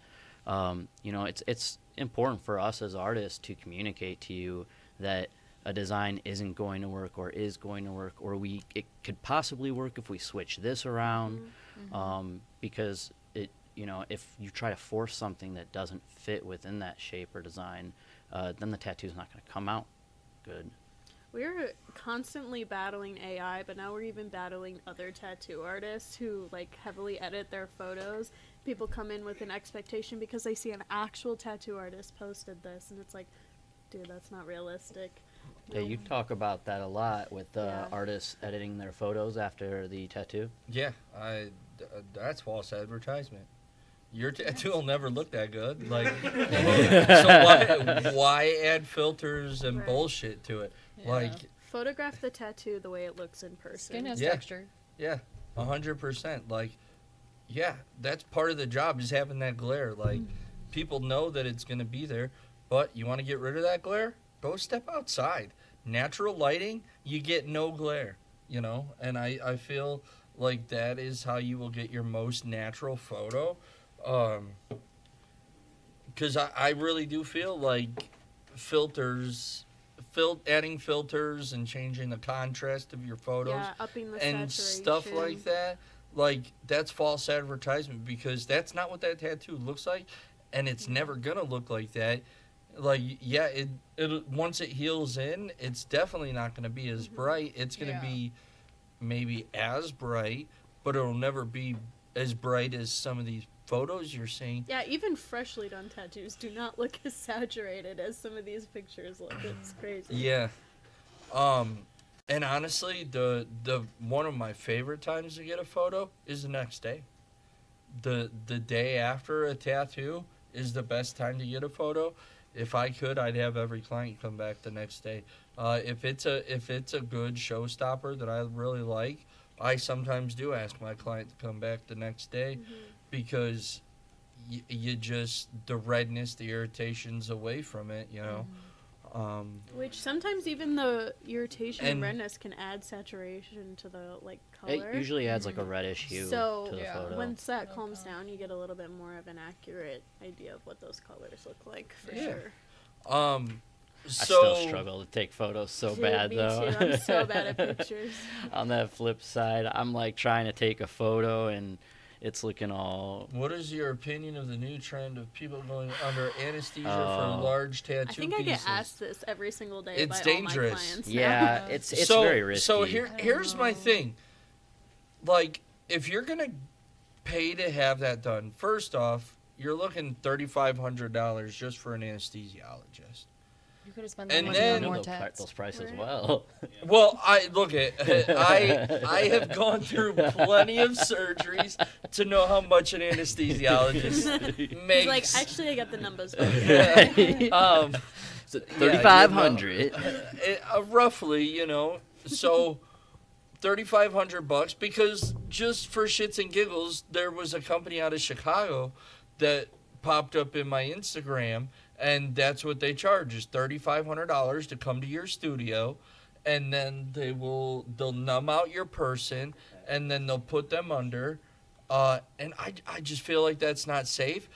You know, it's important for us as artists to communicate to you that a design isn't going to work or is going to work, or it could possibly work if we switch this around. Because you know, if you try to force something that doesn't fit within that shape or design, then the tattoo's not going to come out good. We're constantly battling AI, but now we're even battling other tattoo artists who like heavily edit their photos. People come in with an expectation because they see an actual tattoo artist posted this, and it's like, dude, that's not realistic. Yeah, you talk about that a lot with Yeah. artists editing their photos after the tattoo. Yeah, that's false advertisement. Your tattoo will never look that good. Like, so why add filters and Right. bullshit to it? Yeah. Like, Photograph the tattoo the way it looks in person. Skin has Yeah. texture. yeah, 100%. Like, yeah, that's part of the job is having that glare. Like, people know that it's going to be there, but you want to get rid of that glare? Go step outside. Natural lighting, you get no glare, you know? And I feel like that is how you will get your most natural photo. Because I really do feel like filters adding filters and changing the contrast of your photos Yeah, upping the and saturation. stuff like that, like that's false advertisement because that's not what that tattoo looks like, and it's never gonna look like that. Like, yeah, it once it heals in, it's definitely not gonna be as bright. It's gonna Yeah. be maybe as bright, but it'll never be as bright as some of these photos you're seeing. Yeah, even freshly done tattoos do not look as saturated as some of these pictures look. It's crazy. Yeah. And honestly, the one of my favorite times to get a photo is the next day. The day after a tattoo is the best time to get a photo. If I could, I'd have every client come back the next day. If it's a good showstopper that I really like, I sometimes do ask my client to come back the next day because you just the redness, the irritation's away from it, you know. Which sometimes even the irritation and And- redness can add saturation to the color. It usually adds like a reddish hue So to the Yeah. photo. once that calms down, you get a little bit more of an accurate idea of what those colors look like for Yeah. sure. I So still struggle to take photos so Dude, bad me though. too. I'm so bad at pictures. On that flip side, I'm like trying to take a photo and it's looking all. what is your opinion of the new trend of people going under anesthesia Oh. for large tattoo I think I pieces? get asked this every single day It's by dangerous. all my clients. now. Yeah, it's so, very risky. So I don't here's my know. thing. Like, if you're gonna pay to have that done, first off, you're looking $3,500 just for an anesthesiologist. You could have spent that And money then- on I more know tats. those prices Right. well. Well, I look at I have gone through plenty of surgeries to know how much an anesthesiologist He's makes. like, actually, I got the numbers. Right. So Yeah, 3,500. Roughly, you know. So $3,500 because just for shits and giggles, there was a company out of Chicago that popped up in my Instagram, and that's what they charge is $3,500 to come to your studio, and then they'll numb out your person, and then they'll put them under, and I just feel like that's not safe,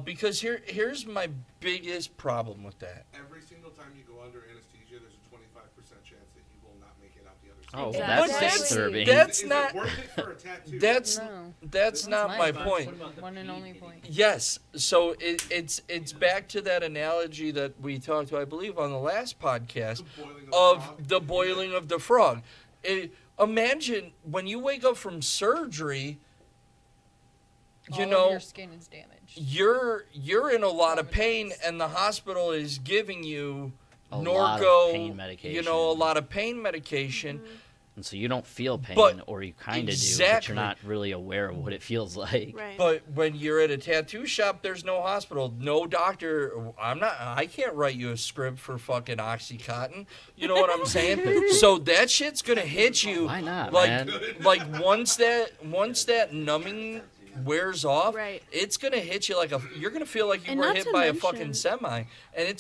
because here's my biggest problem with that. Every single time you go under anesthesia, there's a 25% chance that you will not make it out the other side. Oh, Exactly. that's But disturbing. that's Is not it worth it for a tattoo? that's No. that's not my advice. point. What about the One and pee only hitting? point. Yes, so it's back to that analogy that we talked about, I believe, on the last podcast The boiling of of frog. the boiling of the frog. Imagine when you wake up from surgery, you All of know, your skin is damaged. you're in a lot of pain, and the hospital is giving you A Norco, lot of pain you know, a medication. lot of pain medication. And so you don't feel pain, But- or you kind of do, but Exactly. you're not really aware of what it feels like. Right. But when you're at a tattoo shop, there's no hospital, no doctor. I can't write you a script for fucking Oxycontin. You know what I'm saying? So that shit's gonna hit you. Why not, like, man? like once that numbing wears off, Right. it's gonna hit you like you're gonna feel like you And were not hit to by a mention- fucking semi, and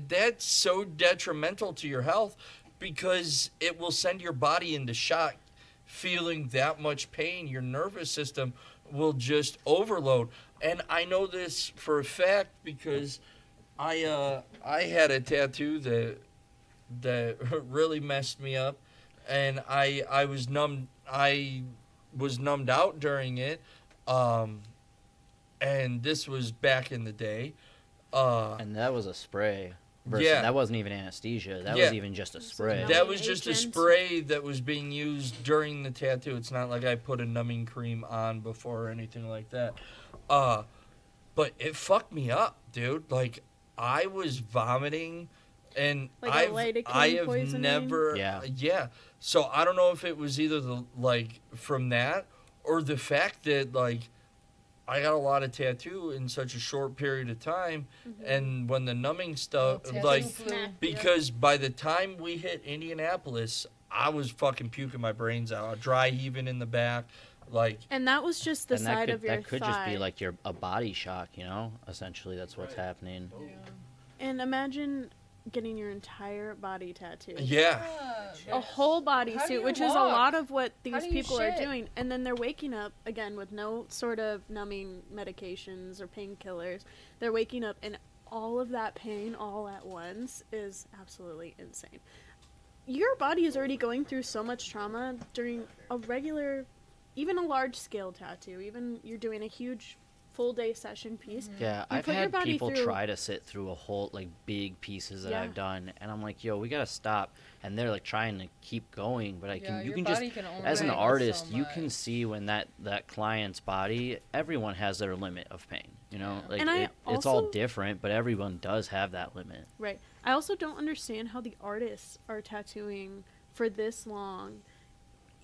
that's so detrimental to your health because it will send your body into shock. Feeling that much pain, your nervous system will just overload. And I know this for a fact because I had a tattoo that really messed me up, and I was numbed out during it, and this was back in the day. And that was a spray. Versus, Yeah. That wasn't even anesthesia. That Yeah. was even just a spray. That was just a Agent. spray that was being used during the tattoo. It's not like I put a numbing cream on before or anything like that. But it fucked me up, dude. Like, I was vomiting, and Like a I lidocaine have poisoning? never, Yeah. So I don't know if it was either from that or the fact that like I got a lot of tattoo in such a short period of time, and when the numbing stuff, Tattoo like, flu. Smack, yeah. because by the time we hit Indianapolis, I was fucking puking my brains out, dry heaving in the back, like. And that was just the And side of your that could thigh. just be like a body shock, you know? Essentially, that's what's happening. And imagine getting your entire body tattooed. Yeah, A whole body How do suit, you which is a walk? lot of what How these do you people are shit? doing. And then they're waking up again with no sort of numbing medications or painkillers. They're waking up in all of that pain all at once is absolutely insane. Your body is already going through so much trauma during a regular, even a large scale tattoo, even you're doing a huge full day session piece. Yeah, You I've put your had body people through- try to sit through a whole, like, big pieces that Yeah. I've done, and I'm like, yo, we gotta stop. And they're like trying to keep going, but Yeah, you your can just, body can only as an handle artist, so you can much. see when that client's body, everyone has their limit of pain. You know, Yeah. like And I it's all also- different, but everyone does have that limit. Right. I also don't understand how the artists are tattooing for this long.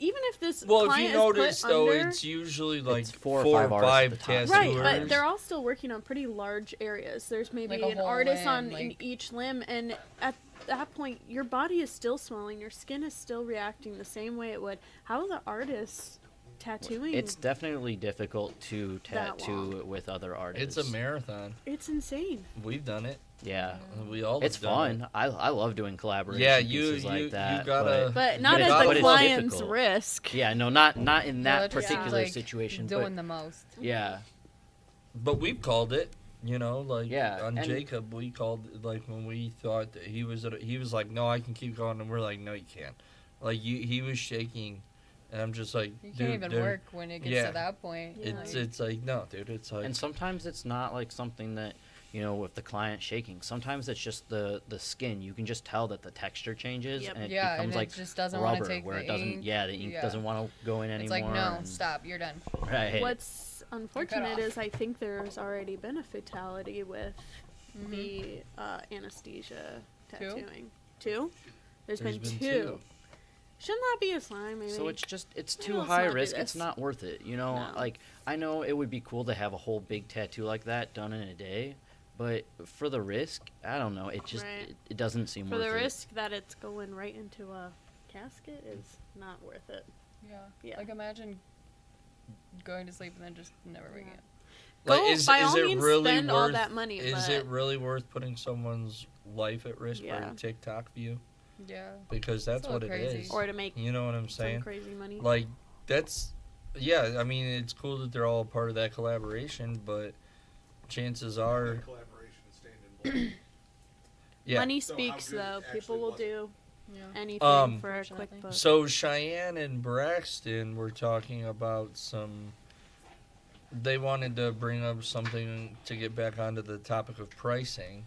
Even if this Well, if client you is put notice, though, under- it's usually like It's 4 4 or or 5 5 artists at the tattooers. top. Right, but they're all still working on pretty large areas. There's maybe Like a an whole artist limb, on in like- each limb, and at that point, your body is still swelling. Your skin is still reacting the same way it would. How are the artists tattooing? It's definitely difficult to That tattoo with other artists. It's a marathon. It's insane. We've done it. Yeah, We all it's have done fun. I love doing collaboration Yeah, pieces like that. gotta- But not But at it's- the but it's client's difficult. risk. Yeah, no, not in that Yeah, that's just, particular like, situation. doing But the most. yeah, But we've called it, you know, like Yeah, on and- Jacob, we called it, like when we thought that he was like, no, I can keep going, and we're like, no, you can't. Like he was shaking, and I'm just like, You dude, can't even there- work when it gets yeah. to that point. Yeah. It's like no, dude, it's like and sometimes it's not like something that, you know, with the client shaking. Sometimes it's just the skin. You can just tell that the texture changes, Yep. and it Yeah, becomes and like it just doesn't want rubber, to take where the it doesn't. ink. Yeah, the ink Yeah. doesn't want to go in It's anymore. like, no, and- stop, you're done. Right. What's unfortunate off. is I think there's already been a fatality with Mhm. the anesthesia Two? tattooing. Two? There's There's been been two. two. Shouldn't that be a sign, maybe? So it's Maybe too let's high not do risk. this. It's not worth it. You know, No. like I know it would be cool to have a whole big tattoo like that done in a day, but for the risk, I don't know. It just Right. it doesn't seem For worth the it. risk that it's going right into a casket is not worth it. Yeah. Yeah. Like, imagine going to sleep and then just never waking up. Like, Go, is by is all it means, really spend worth? all that money. Is but it really worth putting someone's life at risk for Yeah. a TikTok view? Yeah. Because that's a what little it crazy. is. or to make You know what I'm some saying? crazy money? Like that's yeah. I mean, it's cool that they're all part of that collaboration, but chances are, That collaboration and staying involved. yeah. Money So how speaks, good though. actually People will was it? do Yeah. anything Um, for a quick Unfortunately. buck. So Cheyenne and Braxton were talking about some. They wanted to bring up something to get back onto the topic of pricing.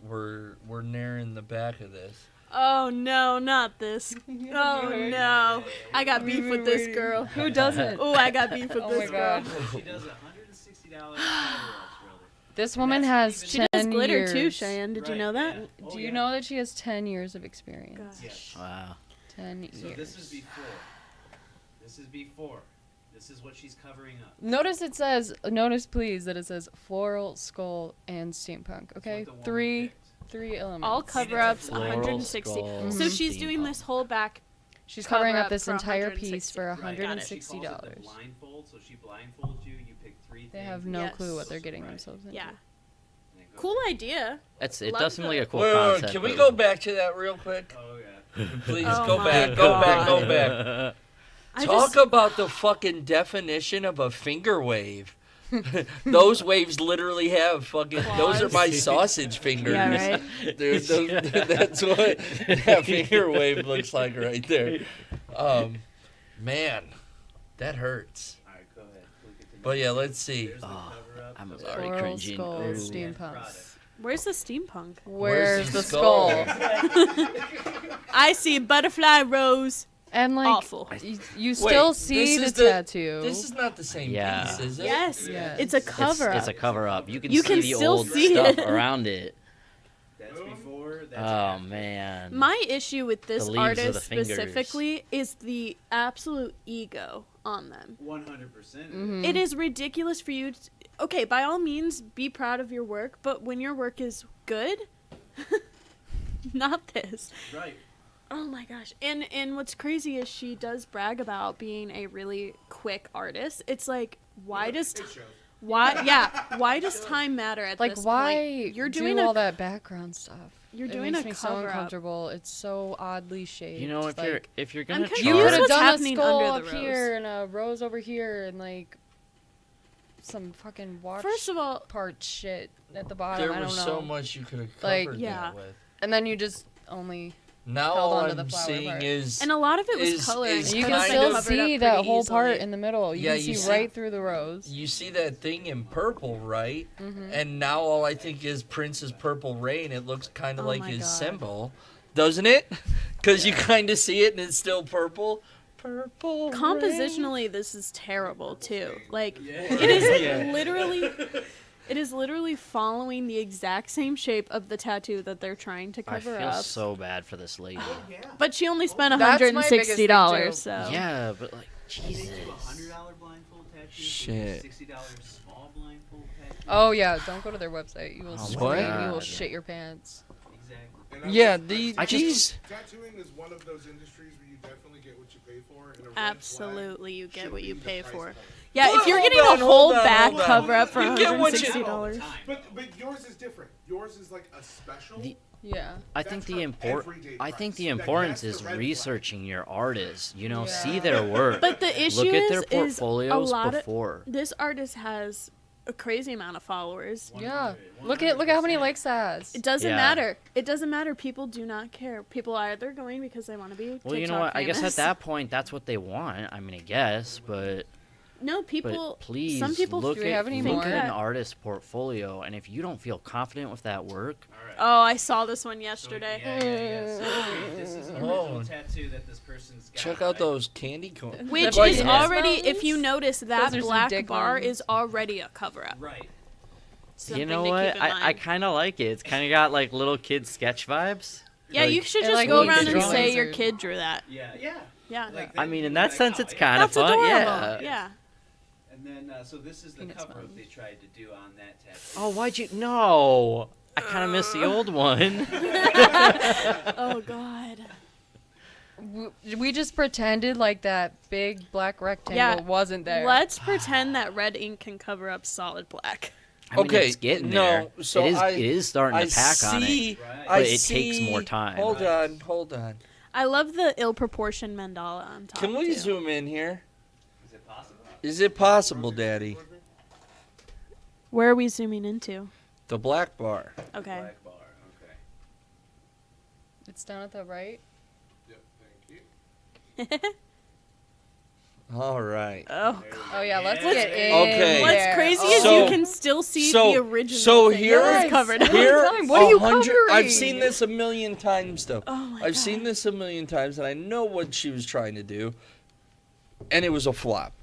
We're nearing the back of this. Oh no, not this. Oh no. I got beef with this girl. Who doesn't? Oh, I got beef with Oh this my girl. God. She does $160 cover-ups, brother. This woman That's has She 10 does glitter years. too, Cheyenne. Did you Right, know that? yeah. Oh, Do you yeah. know that she has 10 years of experience? Gosh. Wow. 10 So years. this is before. This is before. This is what she's covering up. Notice please that it says floral, skull, and steampunk. That's Okay, what the woman three picked. elements. All cover-ups, Floral, 160. skull, So she's doing steampunk. this whole back. She's covering up cover-up this for entire 160. piece for Right. She calls it the $160. blindfold, so she blindfolds you. You pick three They things. have no Yes. clue what they're getting Right. themselves into. Yeah. and then go- Cool idea. It Love does seem like a it. cool Wait, concept. can we but- go back to that real quick? Oh yeah. Please Oh go my back. Go back. Go God. back. I Talk just, about the fucking definition of a finger wave. Those waves literally have fucking. Those are my sausage fingers. Yeah, right. Dude, that's what that finger wave looks like right there. Man, that hurts. All right, go ahead. Look at the But yeah, let's see. There's the Oh, cover-up. I'm Those already are- Floral, cringing. skull, Ooh. steampunk. Product. where's the steampunk? Where's the the skull? skull? I see butterfly rose. And like, Awful. you still Wait, see this the is tattoo. This is not the same Yeah. piece, is it? Yes. Yes. It's a cover-up. It's a cover up. You can You see can the still old see stuff it. around it. That's before. That's Oh after. man. My issue with this The leaves of the artist fingers. specifically is the absolute ego on them. 100%. Mhm. It is ridiculous for you to, okay, by all means be proud of your work, but when your work is good, not this. Right. Oh my gosh. And what's crazy is she does brag about being a really quick artist. It's like why does It shows. why does time matter at Like, this why point? You're doing do all a that background stuff? you're It doing makes a me so cover up. uncomfortable. It's so oddly shaped. You know, if like, you're gonna confused you Here's could have what's done a happening skull under up the rose. here and a rose over here, and like some fucking watch First of all, part shit at the bottom. There I don't was know. so much you could have Like, covered yeah. that with. And then you just only. Now held all onto the I'm flower seeing part. is and a lot of it was is- coloring. is You kind can of- still covered see up that pretty whole part easily. in the middle. You Yeah, can you see see- right through the rose. you see that thing in purple, right? Mm-hmm. And now all I think is Prince's Purple Rain. It looks kind of Oh like my his God. symbol, doesn't it? Because you kind of see it and it's still purple. Purple. Rain. Compositionally, this is terrible too. Like Yeah. it is Yeah. literally, it is literally following the exact same shape of the tattoo that they're trying to I cover feel up. so bad for this lady. Yeah. But she only spent That's my biggest thing, $160. too. So Yeah, but like, They Jesus. do $100 blindfold tattoos. Shit. $60 small blindfold tattoos. Oh yeah, don't go to their website. You will Oh, scream. You will God. shit your pants. Exactly. And I Yeah, will- these. I just- Tattooing is one of those industries where you definitely get what you pay for. And a red absolutely, you flag get should what you be the pay price for. point. Yeah, if you're Hold getting on, a whole hold on, back hold on. cover up for You get what you- $160. But yours is different. Yours is like a special. The- Yeah. I think That's the her everyday I think the price. importance That's is the red flag. researching your artist. You know, Yeah. see their work. But the issue Look at their is a portfolios lot before. of this artist has a crazy amount of followers. Yeah. Look at how many likes that has. It doesn't Yeah. matter. It doesn't matter. People do not care. People are either going because they want to be Well, TikTok you know what? I guess at famous. that point, that's what they want. I mean, I guess, but No, people. but please some people look Do we have any look more? at an artist's portfolio, and if you don't feel confident with that work, All right. Oh, I saw this one So, yesterday. yeah. So, this is an original Oh. tattoo that this person's got. Check out right? those candy cones. Which Like is Venus already, if mountains? you notice, that Those are some black dick bar mountains. is already a cover up. Right. you know what? I kind of like it. It's kind of got like little kid sketch vibes. Yeah, Like- you should It, just like, go needs around and drawings say your or- kid drew that. Yeah. Yeah. Yeah. Like I they mean, do in that like, sense, oh, it's yeah. kind of That's fun. adorable. Yeah. Yeah. And then, so this is the Peanuts cover up mountain. they tried to do on that tattoo. Oh, why'd you? No, I kind of miss the old one. Oh God. We just pretended like that big black rectangle Yeah, wasn't there. Let's pretend that red ink can cover up solid black. I mean, Okay, it's getting no, there. so it is starting I to pack on it. see. Right. I But it see. takes more time. Hold Right. on, hold on. I love the ill-proportioned mandala on top. Can we too. zoom in here? Is it possible? Is it possible, Daddy? Where are we zooming into? The black bar. Okay. Black bar. Okay. It's down at the right. Yep, thank you. All right. Oh. Oh yeah, let's Yeah. get in. Okay. What's there. crazy Oh. is So- you can still see so- the original. so thing here- that was Yes, covered up. every Here, time. What are you 100 I've covering? seen this a million times, though. Oh my I've God. seen this a million times, and I know what she was trying to do, and it was a flop.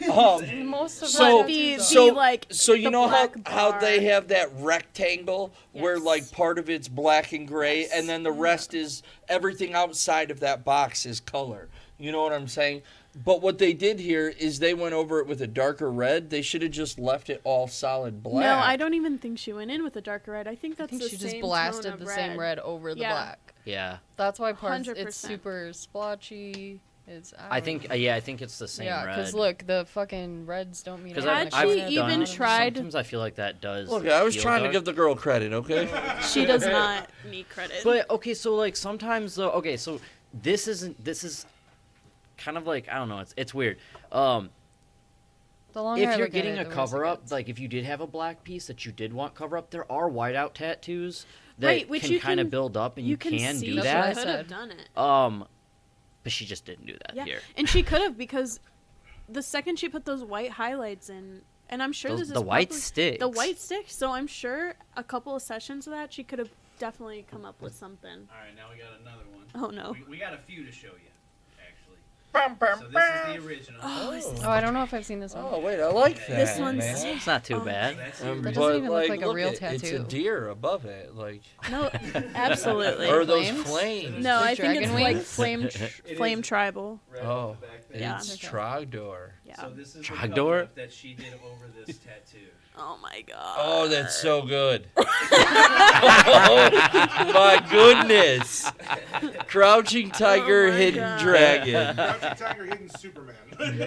Most of So- our the, tattoos so- the like So you the know how black how they bar. have that rectangle where Yes. like part of it's black and gray, Yes. and then the rest is everything outside of that box is color. You know what I'm saying? But what they did here is they went over it with a darker red. They should have just left it all solid black. No, I don't even think she went in with a darker red. I think I that's think the she same just blasted tone the of same red over the Yeah. black. Yeah, That's why parts 100%. it's super splotchy. It's I think. Yeah, I think it's the same yeah, red. because look, the fucking reds don't mean. Because Had anything. she even tried- Sometimes I feel like that does. Look, I was feel trying to dark. give the girl credit, okay? She does not need credit. But okay, so like sometimes though. Okay, so this isn't. This is kind of like I don't know. It's weird. The longer I If you're look at getting it, a the worse cover it up, gets. like if you did have a black piece that you did want cover up, there are whiteout tattoos that Right, which can you kind of can- build up, and you can see do That's she what I that. could said. have done it. But she just didn't do that Yeah, here. and she could have because the second she put those white highlights in, and I'm sure Those- this is the white probably- sticks. The white sticks. So I'm sure a couple of sessions of that she could have definitely come up with something. All right, now we got another one. Oh no. We got a few to show you, actually. So this is the original. Oh, I don't know if I've seen this one. Oh wait, I like that. This one's man. It's not too Oh. bad. That's Um, the That original. doesn't even look like a real It's a tattoo. deer above it, like No, absolutely. or those Flames? flames. No, The I think it's dragon like wings? flame tribal. Red Oh, on the back there. Yeah. it's Okay. Trogdor. Yeah. So this is the Trogdor? cover-up that she did over this tattoo. Oh my god. Oh, that's so good. Oh, my goodness. Crouching Tiger, Oh my Hidden God. Dragon. Crouching Tiger, Hidden Superman.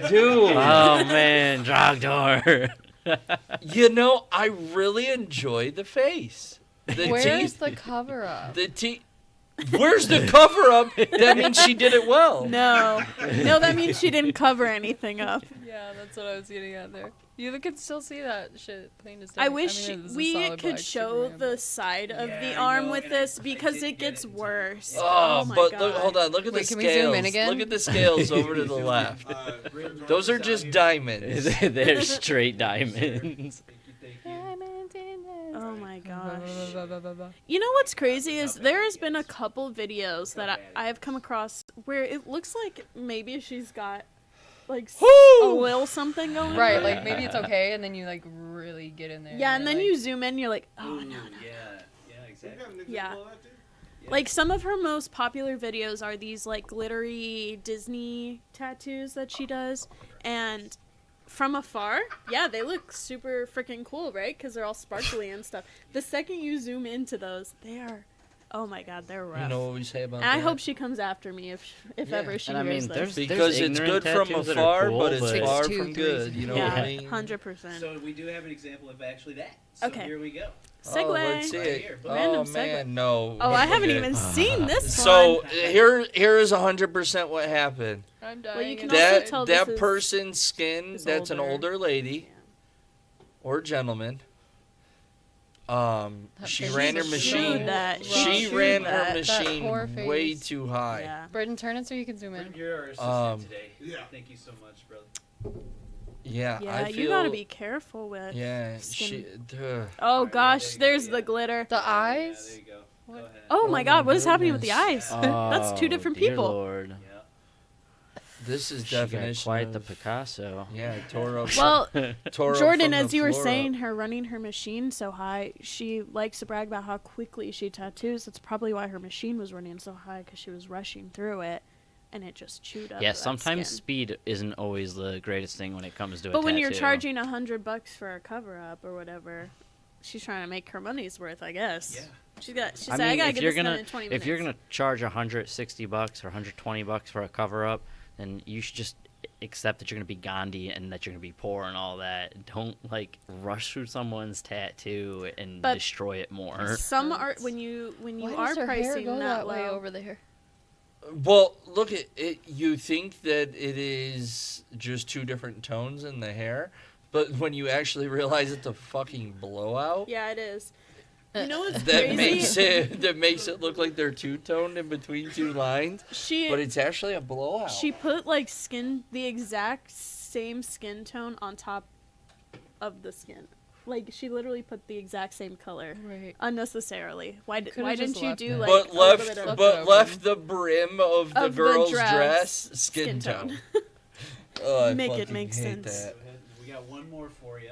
Dude. Oh man, Drogdor. You know, I really enjoy the face. The Where's teeth. the cover up? The teeth. Where's the cover up? That means she did it well. No, that means she didn't cover anything up. Yeah, that's what I was getting at there. You can still see that shit plain as day. I wish mean, it was a we solid could black show Superman, the but- side of Yeah, the I arm know, with and I this because didn't it get gets it in time. worse. Oh, my but God. look, hold on. Look at Wait, the can we zoom scales. in again? Look at the scales over to the left. Britton Those are Bartz just out here. diamonds. They're straight diamonds. Thank you. Oh my gosh. Ba-ba-ba-ba-ba-ba. You know what's crazy is there has been a couple videos that I have come across where it looks like maybe she's got like a little something going Right, on. like maybe it's okay, and then you like really get in there. Yeah, and then like, you zoom in, you're like, oh Ooh, no. Yeah, You exactly. got an example Yeah. of that, dude? Like some of her most popular videos are these like glittery Disney tattoos that she does, and from afar, yeah, they look super freaking cool, right? Because they're all sparkly and stuff. The second you zoom into those, they are, oh my god, they're rough. You know what we say about and I that? hope she comes after me if Yeah. ever she And I hears mean, this. there's Because it's ignorant good from tattoos that are afar, cool, but it's but- far 6, 2, from 3, good. You know yeah, what I mean? 100%. So we do have an example of actually that. So Okay. here we go. Segue. Oh, let's see Right it. here. Oh Random segue. man, no. Oh, I haven't Okay. even seen this So one. here is 100% what happened. I'm dying. Well, you can inside. also tell That this is- person's skin, is that's an older. older lady or gentleman. That She face ran her is machine. Chewed that. She chewed ran that. her That machine poor way face. too high. Yeah. Britton, turn it so you can zoom in. Britton, you're our assistant Um, today. Yeah. Thank you so much, brother. Yeah, Yeah, I feel. you gotta be careful with. Yeah, skin. she. Oh Alright, gosh, there you go, there's yeah. the glitter. The Yeah, eyes. there you go. What? Go ahead. Oh Oh my my god, what is happening with the goodness. eyes? That's two different dear people. Lord. Yeah. This is She got definition. quite the of- Picasso. Yeah, tore up. Well, tore up Jordan, from as the you were floor saying, up. her running her machine so high, she likes to brag about how quickly she tattoos. That's probably why her machine was running so high, because she was rushing through it, and it just chewed up. Yeah, that sometimes skin. speed isn't always the greatest thing when it comes to a But when you're tattoo. charging $100 for a cover up or whatever, she's trying to make her money's worth, I guess. Yeah. She I said, mean, I gotta if get you're this done gonna in 20 minutes. if you're gonna charge $160 or $120 for a cover up, then you should just accept that you're gonna be Gandhi and that you're gonna be poor and all that. Don't like rush through someone's tattoo and But destroy it more. Some art when you Why are does her hair pricing go that way low, over there? Well, look at it. You think that it is just two different tones in the hair, but when you actually realize it's a fucking blowout, yeah, it is. You know what's that crazy? makes it look like they're two toned in between two lines, She but it's actually a blowout. she put like the exact same skin tone on top of the skin. Like she literally put the exact same color Right. unnecessarily. Why Could've why just didn't you left do it. like but a left little bit of but it left open. the brim of the Of the girl's dress, dress skin tone. Oh, I Make it fucking make hate sense. that. Go ahead. We got one more for you.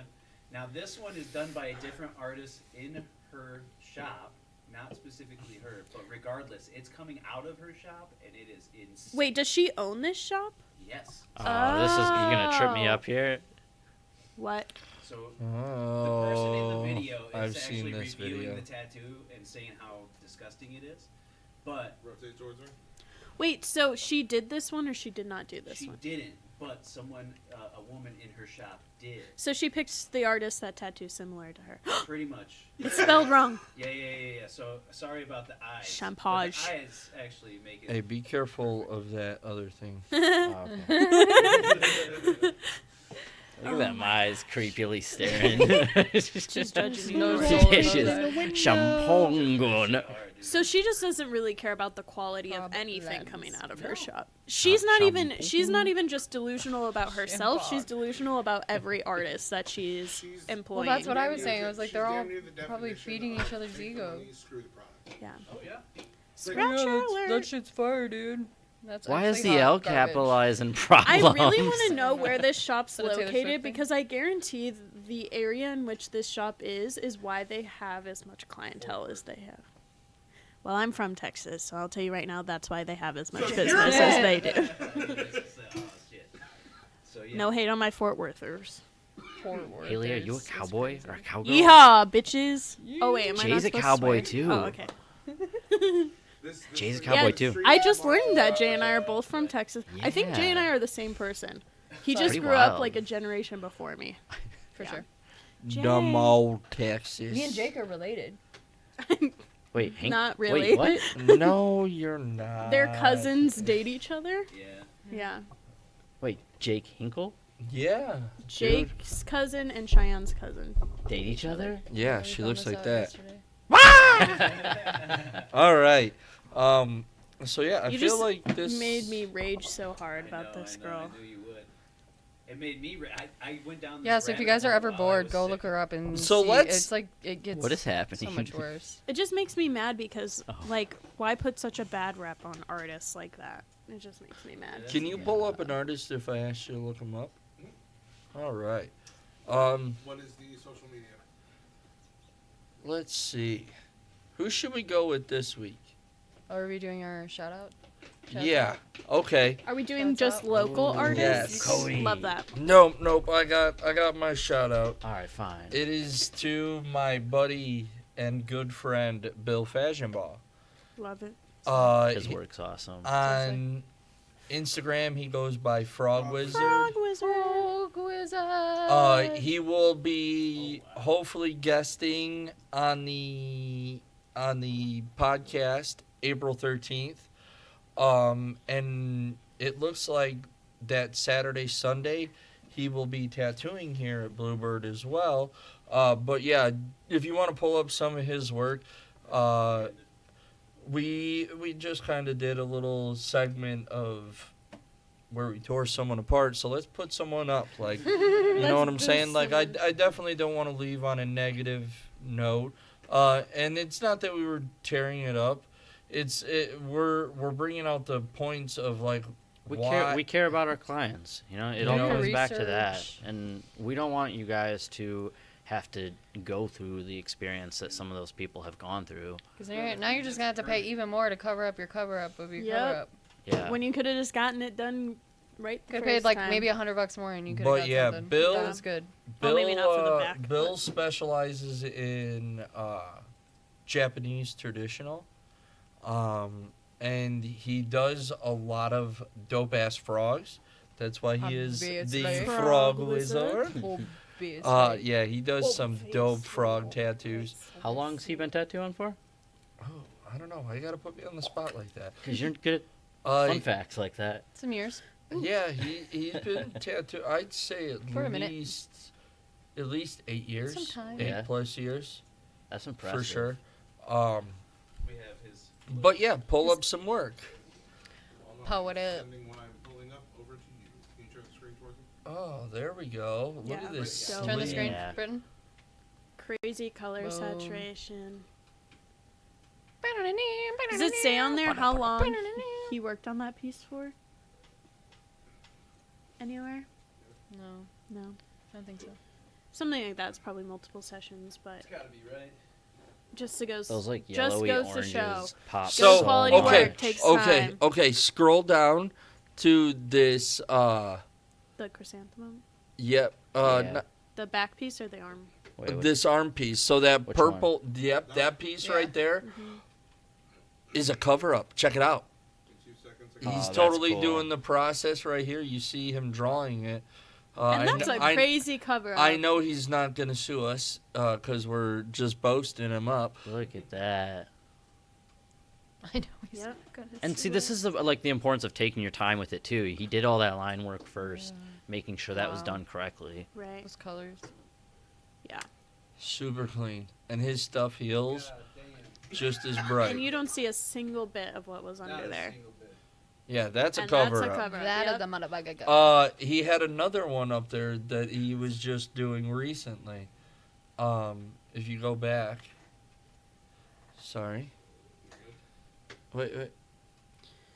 Now this one is done by a different artist in her shop, not specifically her, but regardless, it's coming out of her shop and it is insane. Wait, does she own this shop? Yes. Oh, this is you gonna trip me Oh. up here. What? So the person in the Oh, video I've is seen actually this reviewing video. the tattoo and saying how disgusting it is. But Rotate towards her. Wait, so she did this one or she did not do this she one? didn't. But someone, a woman in her shop did. So she picked the artist that tattoo's similar to her. Pretty much. It's spelled wrong. Yeah. So sorry about the eyes. Champage. But the eyes actually make it. Hey, be careful of that other thing. Oh, okay. Look at that, Oh my eyes creepily staring. She's judging you. No for soul it. in She's those champongon. So she just doesn't really care about the quality of Problems. anything coming out of her No. shop. She's not even shampoo. she's not even just delusional about herself. She's Shampoo. delusional about every artist that she's She's- employing. Well, that's what I Damn was near saying. the- I was like, she's they're all damn near the probably definition feeding of each other's make ego. money, screw the product. Yeah. Oh yeah. Scratch alert. That shit's fire, dude. That's Why is actually the hot L garbage. capitalizing problems? I really want to know where this shop's Is that a Taylor Swift located thing? because I guarantee the area in which this shop is why they have as much clientele as they have. Well, I'm from Texas, so I'll tell you right now that's why they have as much business as they do. Oh shit. So yeah. No hate on my Fort Worthers. Fort Worth Haley, are you a is cowboy crazy. or a cowgirl? Yeehaw, bitches! Oh wait, am I not Jay's a supposed to cowboy, swear? too. Oh, okay. This Jay's a is cowboy, Yeah, too. I just learned that Jay and I are both from Texas. I think Jay and I Yeah. are the same person. He That's just pretty grew up wild. like a generation before me. For Yeah. sure. Jay. Dumb old Texas. Me and Jake are related. Wait, Hank? Not really. Wait, what? No, you're not. Their cousins date each other. Yeah. Yeah. Wait, Jake Hinkle? Yeah. dude. Jake's cousin and Cheyenne's cousin. Date each other? Yeah, We she found looks this like out that. yesterday. All right. So yeah, I You feel just like this made me rage so hard I about know, this I know, girl. I knew you would. It made me. I went down. This Yeah, so if you rabbit guys are hole ever while I bored, was go sick. look her up and So see. let's- It's like it gets What is happening? so much worse. It just makes me mad because, Oh. like, why put such a bad rep on artists like that? It just makes me mad. Can you pull up an artist if I ask you to look him up? All right. What is the social media? Let's see. Who should we go with this week? Are we doing our shout out? Yeah. Okay. Are we doing Shouts just out. local Ooh, artists? yes. Cody. Love that. Nope. I got my shout out. All right, fine. It is to my buddy and good friend Bill Fashionball. Love it. His work's awesome. On Instagram, he goes by Frog Wizard. Frog Wizard. Frog Wizard. He will be hopefully guesting on the podcast April 13th. And it looks like that Saturday, Sunday, he will be tattooing here at Bluebird as well. But yeah, if you want to pull up some of his work, we just kind of did a little segment of where we tore someone apart. So let's put someone up. Like, you know what I'm saying? Like, I definitely don't want to leave on a negative note. And it's not that we were tearing it up. We're bringing out the points of like We care about our clients. You know, it all know, comes back to that, research. and we don't want you guys to have to go through the experience that some of those people have gone through. Because now you're just gonna have to pay even more to cover up your cover up of your Yep. cover up. Yeah. When you could have just gotten it done right the Could have first paid like time. maybe $100 more and you could But have got yeah, something. Bill- That was good. Well, maybe not for the back, Bill but- specializes in Japanese traditional, and he does a lot of dope ass frogs. That's why he is the Obviously. frog Frog wizard. Obviously. Yeah, he does some face dope frog roll. tattoos. How long's he been tattooing for? Oh, I don't know. Why you gotta put me on the spot like that? Because you're good at Uh, fun facts like that. Some years. yeah, he's been tattooed. I'd say For a minute. at least 8 years, Some time. 8 Yeah. plus years That's impressive. for sure. We have his. But yeah, pull up some work. Power it up. Sending what I'm pulling up over to you. Can you turn the screen towards me? Oh, there we go. Look Yeah, at this. so- Turn the sleeve. screen, Yeah. Britton. Crazy color Boom. saturation. Does it say on there how long he worked on that piece for? Anywhere? No, No. I don't think so. Something like that's probably multiple sessions, but It's gotta be right. just to go. Those like just yellowy goes to oranges show. pop. So quality okay, work takes okay, time. okay. Scroll down to this. The chrysanthemum, Yep. Yeah. Not- the back piece or the arm. Wait, this arm piece. So that Which purple. Yep, that piece Yeah. right there is a cover up. Check it out. In 2 seconds. Oh, He's that's totally cool. doing the process right here. You see him drawing it. And I that's kn- a crazy cover up. I know he's not gonna sue us because we're just boasting him up. look at that. I know he's Yep. gonna And see, this is like the importance of taking your time with it too. He did all that line work first, making sure that was Wow. done correctly. Right. those colors. Yeah. Super clean, and his stuff heals God damn. just as bright. And you don't see a single bit of what was Not under a there. single bit. Yeah, that's a And cover that's a up. cover up. That Yep. is the motherfucker. He had another one up there that he was just doing recently. If you go back. Sorry. Wait.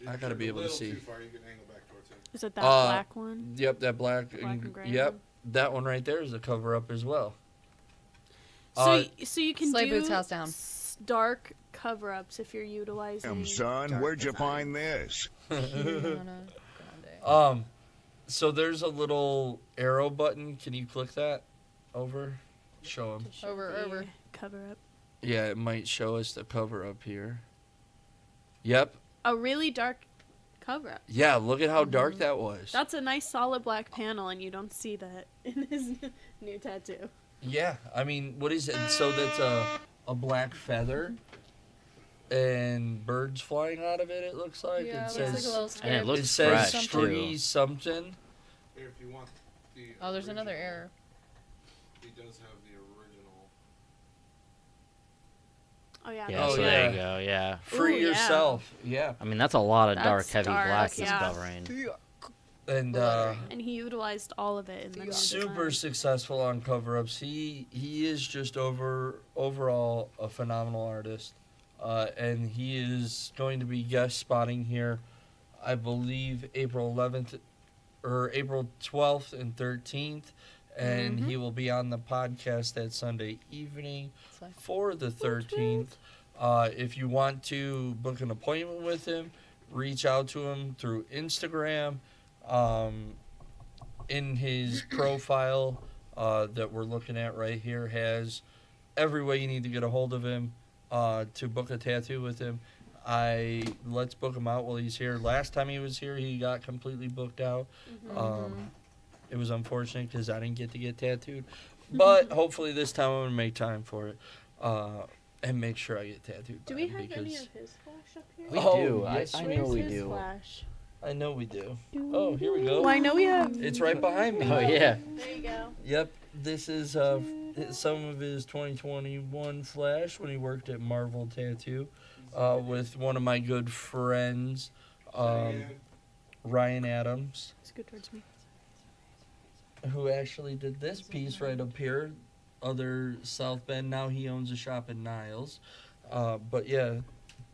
I gotta be able to see. Too far, you can angle back towards him. Is it that Uh, black one? Yep, that black. Black and gray Yep, one? that one right there is a cover up as well. So you can Slay do Boots house down. dark cover ups if you're utilizing. Son, where'd you find this? So there's a little arrow button. Can you click that over? Show him. to show Over, the over. cover up. Yeah, it might show us the cover up here. Yep. A really dark cover up. Yeah, look at how Mm-hmm. dark that was. That's a nice solid black panel, and you don't see that in his new tattoo. Yeah, I mean, what is it? So that's a black feather. and birds flying out of it. It looks like Yeah, it it looks says like a little And scared. it it looks says fresh free too. something. Here, if you want the Oh, there's another original, error. He does have the original. Oh yeah. Yeah, Oh, so yeah. there you go. Yeah. Free Ooh, yeah. yourself. Yeah. I mean, that's a lot of dark, That's heavy dark, blacks yeah. it's covering. And And he utilized all of it in the new super design. successful on cover-ups. He is just overall a phenomenal artist. And he is going to be guest spotting here, I believe, April 11th or April 12th and 13th. And he will be on the podcast that Sunday evening It's like- for the 13th. If you want to book an appointment with him, reach out to him through Instagram. In his profile that we're looking at right here has every way you need to get a hold of him to book a tattoo with him. Let's book him out while he's here. Last time he was here, he got completely booked out. It was unfortunate because I didn't get to get tattooed, but hopefully this time I'm gonna make time for it and make sure I get tattooed. Do by we him have any because of his flash up here? We Oh, do. yes, I we know Where's we his do. Flash? I know we do. Oh, here we go. Well, I know we have. It's right behind me. Oh yeah. There you go. Yep, this is some of his 2021 flash when he worked at Marvel Tattoo with one of my good friends, Cheyenne. Ryan Adams, It's good towards me. who actually did this piece right up here, other South Bend. Now he owns a shop in Niles. But yeah,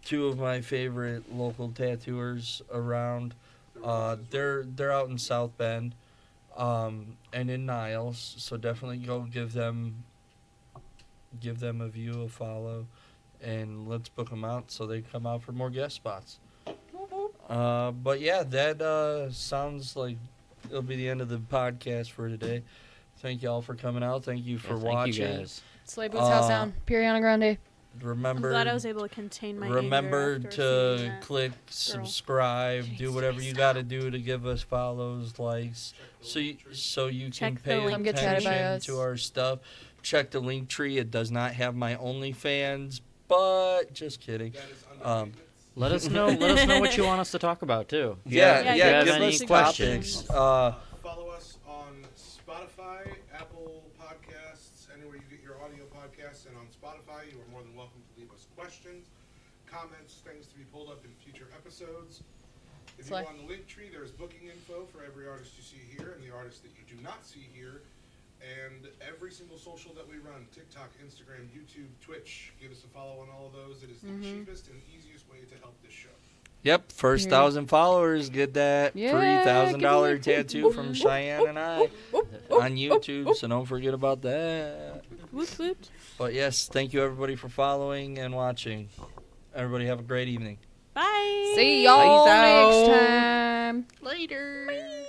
two of my favorite local tattooers around. They're out in South Bend and in Niles, so definitely go give them a view, a follow, and let's book them out so they come out for more guest spots. But yeah, that sounds like it'll be the end of the podcast for today. Thank you all for coming out. Thank you for Yeah, watching. Thank you guys. Slay Boots House Down. Piriana Grande. Remember, I'm glad I was able to contain my remember anger after to seeing that. click subscribe, do whatever you got to do to give us follows, likes, so you can Check the pay link Come get chatted by attention us. to our stuff. Check the link tree. It does not have my OnlyFans, but just kidding. That is under maintenance. Let us know. Let us know what you want us to talk about too. Yeah, Yeah, If you have give any us questions. topics. Follow us on Spotify, Apple Podcasts, anywhere you get your audio podcasts, and on Spotify, you are more than welcome to leave us questions, comments, things to be pulled up in future episodes. If you Slay. go on the link tree, there's booking info for every artist you see here and the artists that you do not see here. And every single social that we run, TikTok, Instagram, YouTube, Twitch, give us a follow on all of those. It is the cheapest and easiest way to help this show. Yep, first Yeah. 1,000 followers get that Yeah, $3,000 give me a- tattoo from Cheyenne and I on YouTube. So don't forget about that. Woot woot. But yes, thank you everybody for following and watching. Everybody have a great evening. Bye. See y'all Peace out. next time. Later. Bye.